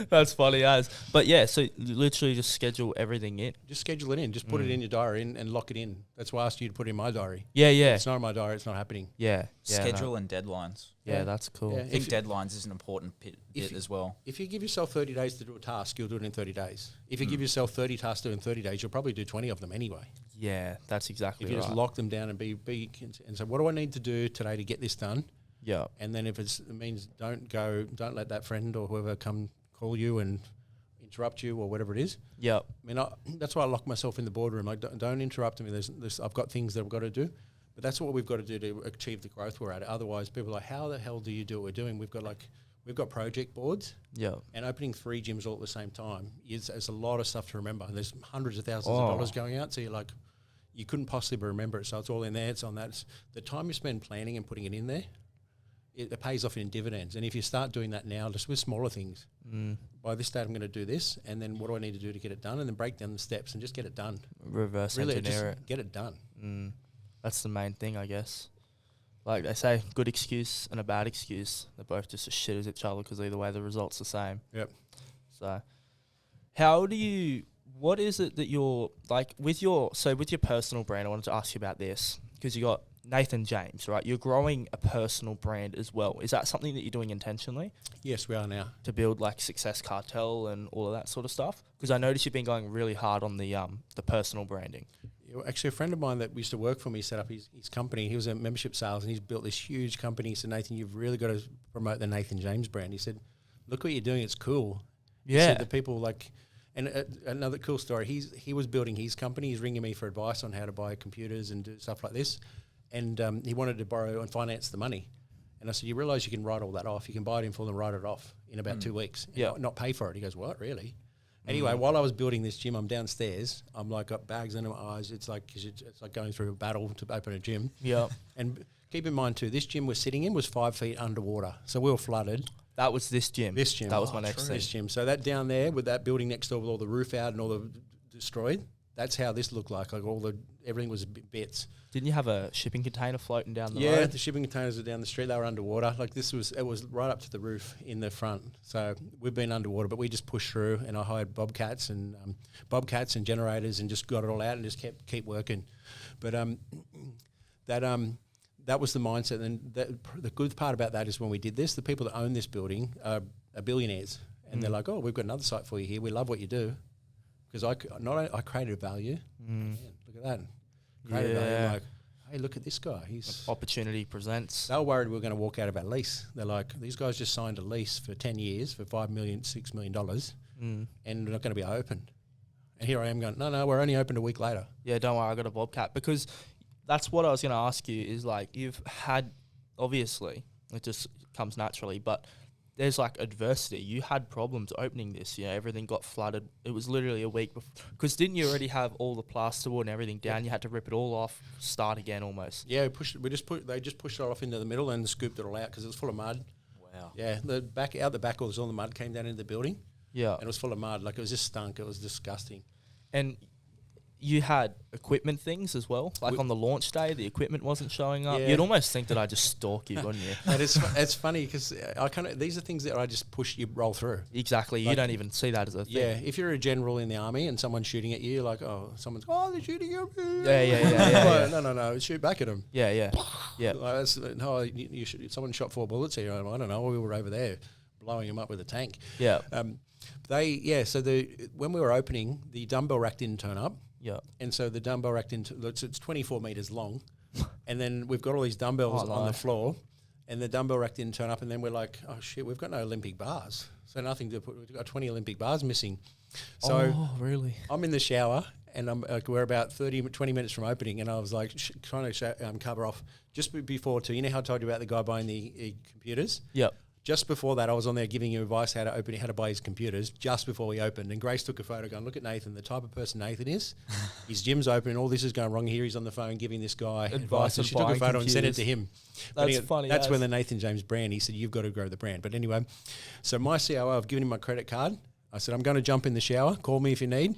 That's funny as. But yeah, so you literally just schedule everything in. Just schedule it in. Just put it in your diary and lock it in. That's why I asked you to put it in my diary. Yeah, yeah. It's not in my diary. It's not happening. Yeah. Schedule and deadlines. Yeah, that's cool. Yeah. I think If- deadlines is an important bit you- as well. If you give yourself 30 days to do a task, you'll do it in 30 days. If you give yourself 30 tasks to do in 30 days, you'll probably do 20 of them anyway. Yeah, that's exactly If you right. just lock them down and be and say, what do I need to do today to get this done? Yeah. And then if it means don't let that friend or whoever come call you and interrupt you or whatever it is. Yeah. I mean, that's why I lock myself in the boardroom. Like, don't interrupt me. I've got things that I've got to do. But that's what we've got to do to achieve the growth we're at. Otherwise, people are like, how the hell do you do what we're doing? We've got project boards, Yeah. and opening 3 gyms all at the same time is a lot of stuff to remember. There's hundreds of thousands of dollars going out, so you're like, you couldn't possibly remember it. So it's all in there. It's on that. The time you spend planning and putting it in there, it pays off in dividends. And if you start doing that now, just with smaller things, by this date I'm going to do this, and then what do I need to do to get it done, and then break down the steps and just get it done. Reverse Really, engineer just get it done. it. That's the main thing, I guess. Like they say, good excuse and a bad excuse. They're both just as shit as each other because either way the result's the same. Yep. So, what is it that you're like with your personal brand? I wanted to ask you about this because you got Nathan James, right? You're growing a personal brand as well. Is that something that you're doing intentionally Yes, we are now. to build like Success Cartel and all of that sort of stuff? Because I noticed you've been going really hard on the personal branding. Actually, a friend of mine that used to work for me set up his company. He was in membership sales, and he's built this huge company. He said, Nathan, you've really got to promote the Nathan James brand. He said, look what you're doing. It's cool. He Yeah. said the people like, and another cool story. He was building his company. He's ringing me for advice on how to buy computers and do stuff like this. And he wanted to borrow and finance the money. And I said, you realise you can write all that off. You can buy it in full and write it off in about 2 weeks. And Yeah. not pay for it. He goes, what, really? Anyway, while I was building this gym, I'm downstairs. I'm like got bags under my eyes. It's like going through a battle to open a gym. Yeah. And keep in mind too, this gym we're sitting in was 5 feet underwater, so we were flooded. That was this gym. This gym, That was my next thing. This gym. So that down there with that building next door with all the roof out and all the destroyed. That's how this looked like everything was bits. Didn't you have a shipping container floating down the Yeah, road? the shipping containers were down the street. They were underwater. Like it was right up to the roof in the front. So we've been underwater, but we just pushed through. And I hired bobcats and generators and just got it all out and just keep working. But that was the mindset. And the good part about that is when we did this, the people that own this building are billionaires, and they're like, "Oh, we've got another site for you here. We love what you do." Because I created a value. Man, look at that. Created value. Like, hey, look at this guy. He's Opportunity presents. They were worried we were going to walk out of our lease. They're like, these guys just signed a lease for 10 years for $5 million, $6 million, and we're not going to be open. And here I am going, no, we're only open a week later. Yeah, don't worry, I got a bobcat. Because that's what I was going to ask you is like, you've had, obviously, it just comes naturally, but there's like adversity. You had problems opening this, everything got flooded. It was literally a week before. Because didn't you already have all the plasterboard and everything down? You had to rip it all off, start again almost. Yeah, they just pushed it off into the middle and scooped it all out because it was full of mud. Wow. Yeah, out the back, all the mud came down into the building. Yeah. And it was full of mud. Like, it was just stunk. It was disgusting. And you had equipment things as well. Like on the launch day, the equipment wasn't showing up. Yeah. You'd almost think that I just stalk you, wouldn't you? And it's funny because these are things that I just push, you roll through. Exactly. Like, you don't even see that as a thing. Yeah, if you're a general in the army and someone's shooting at you, you're like, they're shooting at me. Yeah. No, shoot back at them. Yeah. Like, someone shot 4 bullets here. I don't know. We were over there blowing them up with a tank. Yeah. When we were opening, the dumbbell rack didn't turn up. Yeah. And so the dumbbell rack it's 24 meters long. And then we've got all these dumbbells on the floor, and the dumbbell rack didn't turn up. And then we're like, oh shit, we've got no Olympic bars. So nothing to put, we've got 20 Olympic bars missing. So really? I'm in the shower, and we're about 20 minutes from opening, and I was like trying to cover off just before you know how I told you about the guy buying the computers? Yep. Just before that, I was on there giving you advice how to buy his computers just before we opened. And Grace took a photo going, look at Nathan, the type of person Nathan is. His gym's open and all this is going wrong here. He's on the phone giving this guy advice. And she took a photo and sent it to him. That's funny. That's when the Nathan James brand, he said, you've got to grow the brand. But anyway, so my COO, I've given him my credit card. I said, I'm going to jump in the shower. Call me if you need.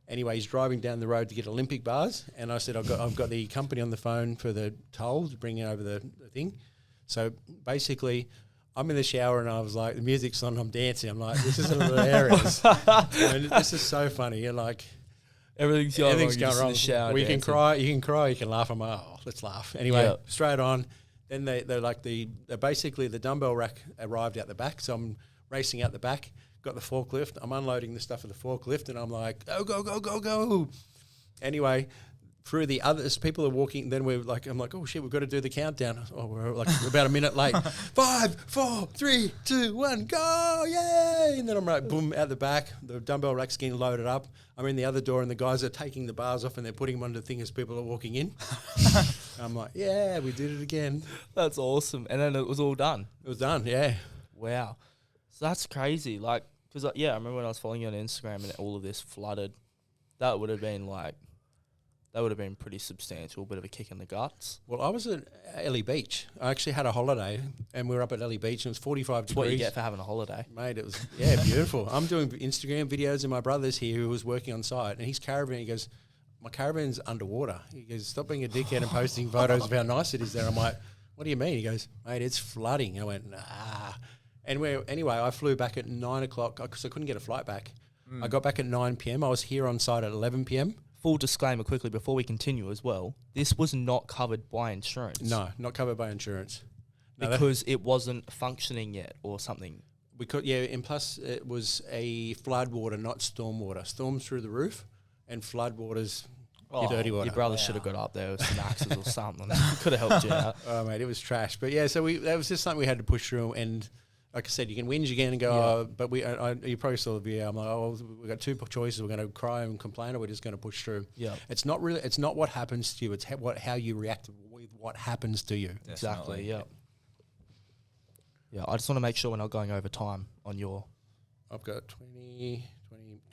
Anyway, he's driving down the road to get Olympic bars. And I said, I've got the company on the phone for the toll to bring over the thing. So basically, I'm in the shower and I was like, the music's on, I'm dancing. I'm like, this is hilarious. This is so funny. You're like, everything's going wrong. In the shower. Well, you can cry, you can laugh. I'm like, oh, let's laugh. Anyway, straight on. Then they're like basically the dumbbell rack arrived out the back. So I'm racing out the back, got the forklift. I'm unloading the stuff of the forklift and I'm like, oh, go. Anyway, through the others, people are walking. Then I'm like, oh shit, we've got to do the countdown. Oh, we're about a minute late. 5, 4, 3, 2, 1, go! Yay! And then I'm like, boom, out the back. The dumbbell rack's getting loaded up. I'm in the other door, and the guys are taking the bars off, and they're putting them on the thing as people are walking in. I'm like, yeah, we did it again. That's awesome. And then it was all done. It was done. Yeah. Wow. So that's crazy. Like, because I remember when I was following you on Instagram and all of this flooded. That would have been pretty substantial, bit of a kick in the guts. Well, I was at Ellie Beach. I actually had a holiday, and we were up at Ellie Beach, and it was 45 degrees. That's what you get for having a holiday. Mate, it was, beautiful. I'm doing Instagram videos, and my brother's here who was working on site, and his caravan, he goes, my caravan's underwater. He goes, stop being a dickhead and posting photos of how nice it is there. I'm like, what do you mean? He goes, mate, it's flooding. I went, nah. And anyway, I flew back at 9 o'clock because I couldn't get a flight back. I got back at 9 p.m. I was here on site at 11 p.m. Full disclaimer quickly before we continue as well, this was not covered by insurance. No, not covered by insurance. No, because it wasn't functioning yet or something. And plus it was a flood water, not storm water. Storms through the roof and flood waters, dirty water. Your brother should have got up there with some axes or something. Could have helped you out. Oh, mate, it was trash. But yeah, so that was just something we had to push through. And like I said, you can whinge again and go, but you probably saw the video. I'm like, we've got 2 choices. We're going to cry and complain, or we're just going to push through. Yeah, it's not what happens to you. It's how you react with what happens to you. Exactly. Yeah. Yeah. I just want to make sure we're not going over time on your. I've got 20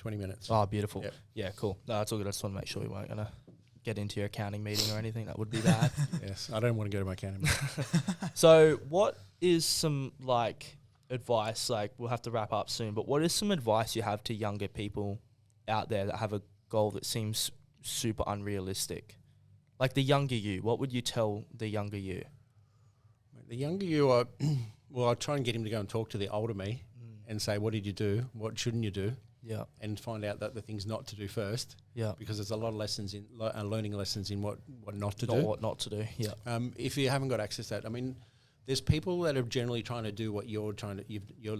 minutes. Oh, beautiful. Yep. Yeah, cool. No, that's all good. I just want to make sure we weren't going to get into your accounting meeting or anything. That would be bad. Yes, I don't want to go to my accounting meeting. So, what is some advice? We'll have to wrap up soon, but what is some advice you have to younger people out there that have a goal that seems super unrealistic? Like the younger you, what would you tell the younger you? The younger you, I try and get him to go and talk to the older me and say, what did you do? What shouldn't you do? Yeah. And find out that the things not to do first. Yeah. Because there's a lot of lessons in learning lessons in what not to do. What not to do. Yeah. If you haven't got access to that, I mean, there's people that are generally trying to do what you're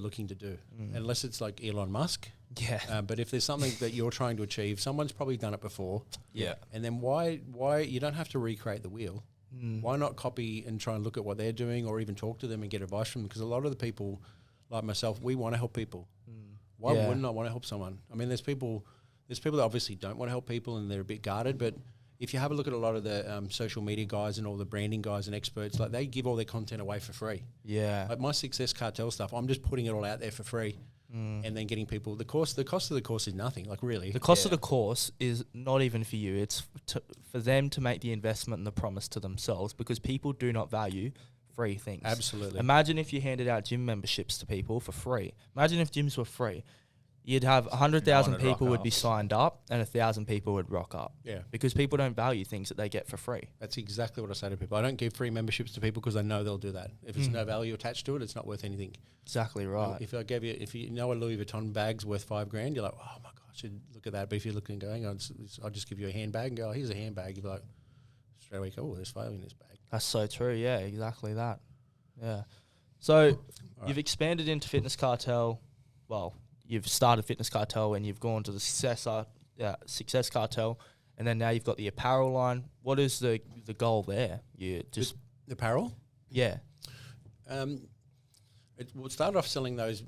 looking to do, unless it's like Elon Musk. Yeah. But if there's something that you're trying to achieve, someone's probably done it before. Yeah. And then why you don't have to recreate the wheel. Why not copy and try and look at what they're doing, or even talk to them and get advice from them? Because a lot of the people, like myself, we want to help people. Why wouldn't I want to help someone? I mean, there's people that obviously don't want to help people and they're a bit guarded, but if you have a look at a lot of the social media guys and all the branding guys and experts, like they give all their content away for free. Yeah. Like my Success Cartel stuff, I'm just putting it all out there for free and then getting people. The cost of the course is nothing, like really. The cost of the course is not even for you. It's for them to make the investment and the promise to themselves, because people do not value free things. Absolutely. Imagine if you handed out gym memberships to people for free. Imagine if gyms were free. You'd have 100,000 people would be signed up and 1,000 people would rock up. Yeah. Because people don't value things that they get for free. That's exactly what I say to people. I don't give free memberships to people because I know they'll do that. If there's no value attached to it, it's not worth anything. Exactly right. If you know a Louis Vuitton bag's worth $5,000, you're like, oh my gosh, I should look at that. But if you're looking and going, I'll just give you a handbag and go, oh, here's a handbag. You're like, straight away, oh, there's value in this bag. That's so true. Yeah, exactly that. Yeah. So you've expanded into Fitness Cartel. Well, you've started Fitness Cartel and you've gone to the Success Cartel, and then now you've got the apparel line. What is the goal there? You just the apparel? Yeah. We'll start off selling those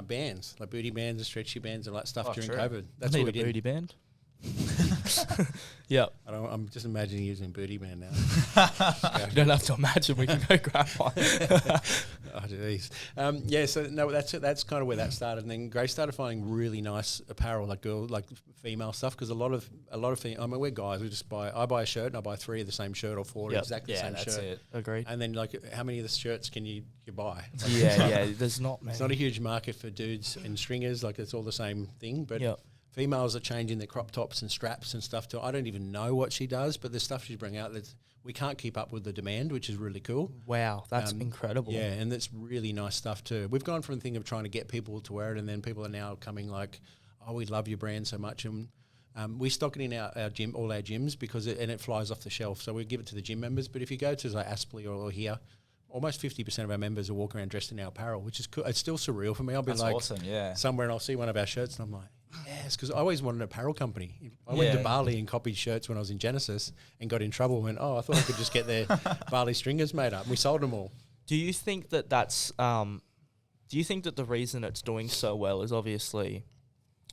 bands, like booty bands and stretchy bands and all that stuff during true. COVID. That's I what need we a did. booty band. Yeah. I'm just imagining using a booty band now. You don't have to imagine. We can go grab one. Oh, geez. So no, that's kind of where that started. And then Grace started finding really nice apparel, like female stuff, because a lot of I mean, we're guys. I buy a shirt and I buy 3 of the same shirt or 4 exactly the same that's shirt. it. Agreed. And then how many of the shirts can you buy? Yeah. There's not many. It's not a huge market for dudes and stringers. Like it's all the same thing, but. Females are changing their crop tops and straps and stuff too. I don't even know what she does, but the stuff she's bringing out, we can't keep up with the demand, which is really cool. Wow, that's incredible. Yeah, and that's really nice stuff too. We've gone from the thing of trying to get people to wear it, and then people are now coming like, oh, we love your brand so much. And we stock it in our gym, all our gyms, because it flies off the shelf. So we give it to the gym members. But if you go to like Aspley or here, almost 50% of our members are walking around dressed in our apparel, which is cool. It's still surreal for me. I'll be That's like awesome, yeah. somewhere and I'll see one of our shirts and I'm like, yes, because I always wanted an apparel company. I went to Bali and copied shirts when I was in Genesis and got in trouble and went, I thought I could just get their Bali stringers made up. And we sold them all. Do you think that that's do you think that the reason it's doing so well is obviously,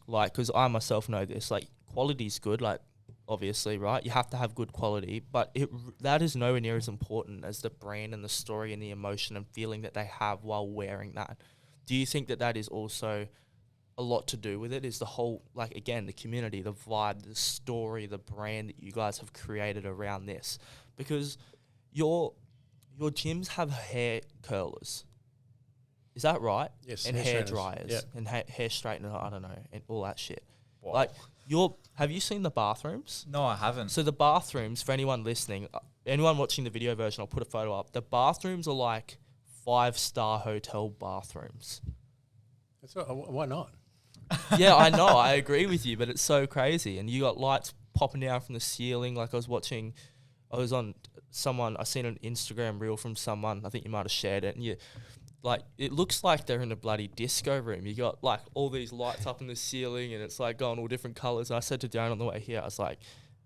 like, because I myself know this, like, quality's good, like, obviously, right? You have to have good quality, but that is nowhere near as important as the brand and the story and the emotion and feeling that they have while wearing that. Do you think that is also a lot to do with it? Is the whole, like, again, the community, the vibe, the story, the brand that you guys have created around this? Because your gyms have hair curlers. Is that right? Yes. And hair dryers and hair straightener, I don't know, and all that shit. Wow. Like, have you seen the bathrooms? No, I haven't. So the bathrooms, for anyone listening, anyone watching the video version, I'll put a photo up. The bathrooms are like 5-star hotel bathrooms. That's why not? Yeah, I know. I agree with you, but it's so crazy. And you got lights popping down from the ceiling. Like I seen an Instagram reel from someone. I think you might have shared it. And it looks like they're in a bloody disco room. You got like all these lights up in the ceiling and it's like going all different colors. I said to Darren on the way here, I was like,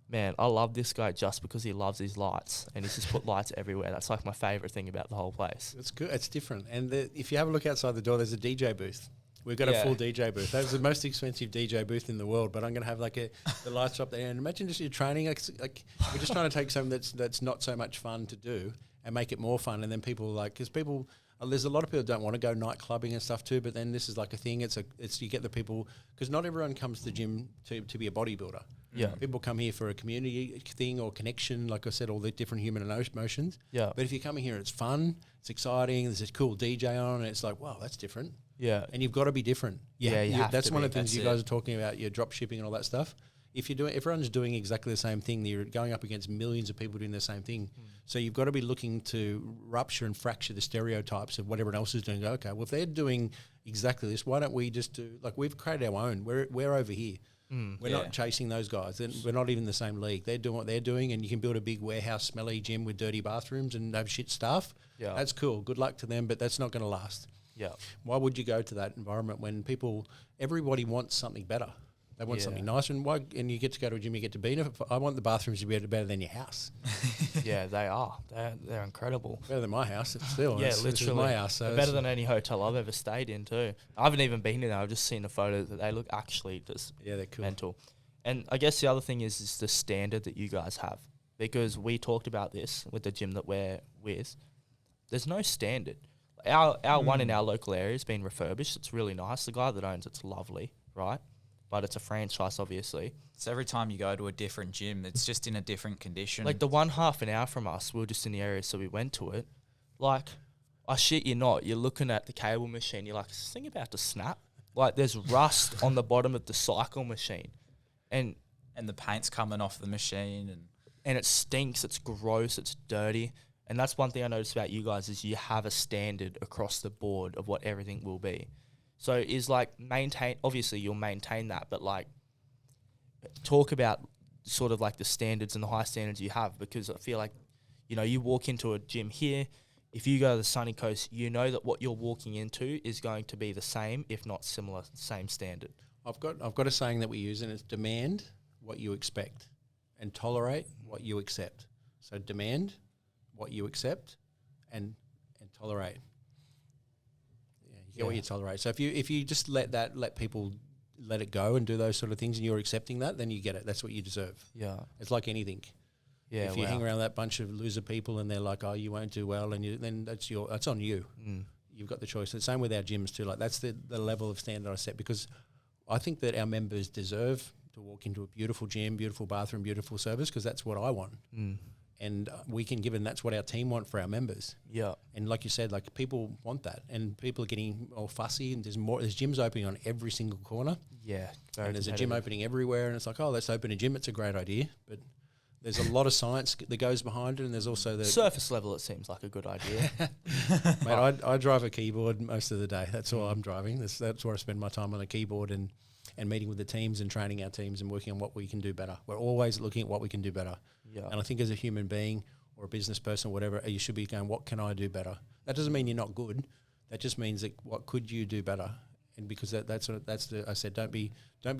man, I love this guy just because he loves his lights and he's just put lights everywhere. That's like my favorite thing about the whole place. It's good. It's different. And if you have a look outside the door, there's a DJ booth. We've got a full DJ booth. That's the most expensive DJ booth in the world, but I'm going to have the lights up there. And imagine just your training. Like we're just trying to take something that's not so much fun to do and make it more fun. And then people there's a lot of people that don't want to go night clubbing and stuff too, but then this is like a thing. It's you get the people, because not everyone comes to the gym to be a bodybuilder. Yeah. People come here for a community thing or connection, like I said, all the different human emotions. Yeah. But if you're coming here, it's fun, it's exciting, there's a cool DJ on, and it's like, wow, that's different. Yeah. And you've got to be different. Yeah, you have that's to one be. of the things That's you guys are talking about, your drop shipping and all that stuff. if you're doing, everyone's doing exactly the same thing, you're going up against millions of people doing the same thing. So you've got to be looking to rupture and fracture the stereotypes of what everyone else is doing. Go, okay, well, if they're doing exactly this, why don't we just do, like, we've created our own. We're over here. We're not chasing those guys. We're not even the same league. They're doing what they're doing, and you can build a big warehouse, smelly gym with dirty bathrooms and have shit staff. Yeah. That's cool. Good luck to them, but that's not going to last. Yeah. Why would you go to that environment when everybody wants something better? They want something nicer, and you get to go to a gym, you get to be in it. I want the bathrooms to be better than your house. Yeah, they are. They're incredible. Better than my house. It's still literally it's my house. So better than any hotel I've ever stayed in too. I haven't even been in there. I've just seen the photos that they look actually just they're cool. Mental. And I guess the other thing is the standard that you guys have, because we talked about this with the gym that we're with. There's no standard. Our one in our local area has been refurbished. It's really nice. The guy that owns it's lovely, right? But it's a franchise, obviously. So every time you go to a different gym, it's just in a different condition. Like the one half an hour from us, we were just in the area, so we went to it. Like, I shit you not, you're looking at the cable machine, you're like, is this thing about to snap? Like, there's rust on the bottom of the cycle machine. And the paint's coming off the machine. And it stinks, it's gross, it's dirty. And that's one thing I noticed about you guys is you have a standard across the board of what everything will be. So is like obviously you'll maintain that, but like talk about sort of like the standards and the high standards you have, because I feel like, you know, you walk into a gym here, if you go to the Sunny Coast, you know that what you're walking into is going to be the same, if not similar, same standard. I've got a saying that we use, and it's demand what you expect and tolerate what you accept. So demand what you accept and tolerate. You get what you tolerate. So if you just let people let it go and do those sort of things, and you're accepting that, then you get it. That's what you deserve. Yeah, it's like anything. Yeah, if you hang around that bunch of loser people and they're like, "Oh, you won't do well," and then that's on you. You've got the choice. And same with our gyms too. Like that's the level of standard I set, because I think that our members deserve to walk into a beautiful gym, beautiful bathroom, beautiful service, because that's what I want. And we can give, and that's what our team want for our members. Yeah. And like you said, like people want that, and people are getting all fussy, and there's gyms opening on every single corner. Yeah. And there's a gym opening everywhere, and it's like, oh, let's open a gym. It's a great idea. But there's a lot of science that goes behind it, and there's also the surface level. It seems like a good idea. Mate, I drive a keyboard most of the day. That's all I'm driving. That's where I spend my time, on a keyboard and meeting with the teams and training our teams and working on what we can do better. We're always looking at what we can do better. Yeah. And I think as a human being or a business person or whatever, you should be going, what can I do better? That doesn't mean you're not good. That just means that what could you do better? And because I said, don't be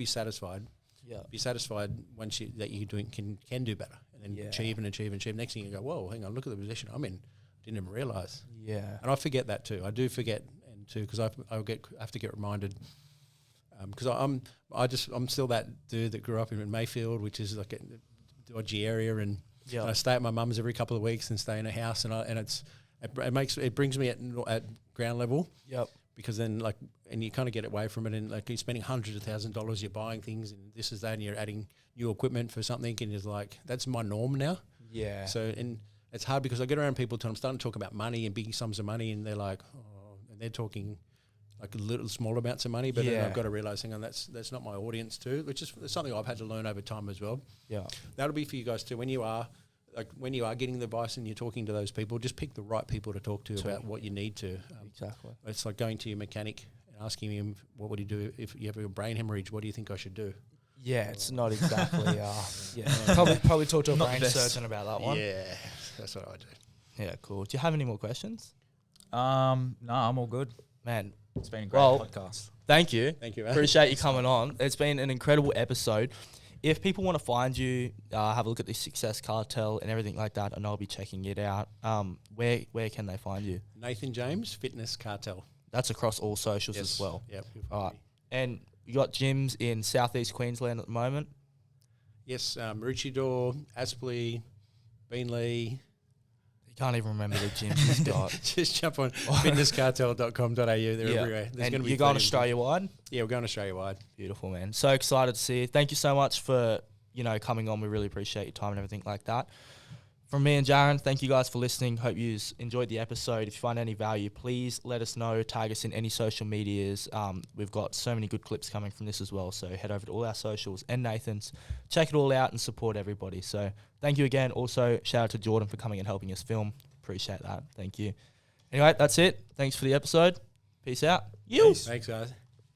satisfied. Yeah. Be satisfied once that you can do better, and then achieve. Next thing you go, whoa, hang on, look at the position I'm in. Didn't even realise. Yeah. And I forget that too. I do forget, and too, because I have to get reminded. Because I'm still that dude that grew up in Mayfield, which is like a dodgy area, and I stay at my mum's every couple of weeks and stay in a house, and it brings me at ground level. Yep. Because then and you kind of get away from it, and like you're spending hundreds of thousands of dollars, you're buying things and this is that, and you're adding new equipment for something, and it's like that's my norm now. Yeah. So and it's hard because I get around people, I'm starting to talk about money and big sums of money, and they're like, oh, and they're talking like little small amounts of money, but then I've got to realise, hang on, that's not my audience too, which is something I've had to learn over time as well. Yeah. That'll be for you guys too. When you are getting the advice and you're talking to those people, just pick the right people to talk to about what you need to. Exactly. It's like going to your mechanic and asking him, what would you do if you have a brain hemorrhage? What do you think I should do? Yeah, it's not exactly. Probably talk to a brain surgeon about that one. Yeah, that's what I do. Yeah, cool. Do you have any more questions? No, I'm all good. Man, it's been a great podcast. Thank you. Thank you, man. Appreciate you coming on. It's been an incredible episode. If people want to find you, have a look at the Success Cartel and everything like that, and I'll be checking it out. Where can they find you? Nathan James, Fitness Cartel. That's across all socials as well. Yep. All right. And you got gyms in Southeast Queensland at the moment? Yes, Maroochydore, Aspley, Beenleigh. You can't even remember the gyms he's got. Just jump on fitnesscartel.com.au. They're everywhere. And you're going Australia-wide? Yeah, we're going Australia-wide. Beautiful, man. So excited to see you. Thank you so much for, coming on. We really appreciate your time and everything like that. from me and Jaron, thank you guys for listening. Hope you enjoyed the episode. If you find any value, please let us know. Tag us in any social medias. We've got so many good clips coming from this as well. So head over to all our socials and Nathan's. Check it all out and support everybody. So thank you again. Also, shout out to Jordan for coming and helping us film. Appreciate that. Thank you. Anyway, that's it. Thanks for the episode. Peace out. Thanks, guys.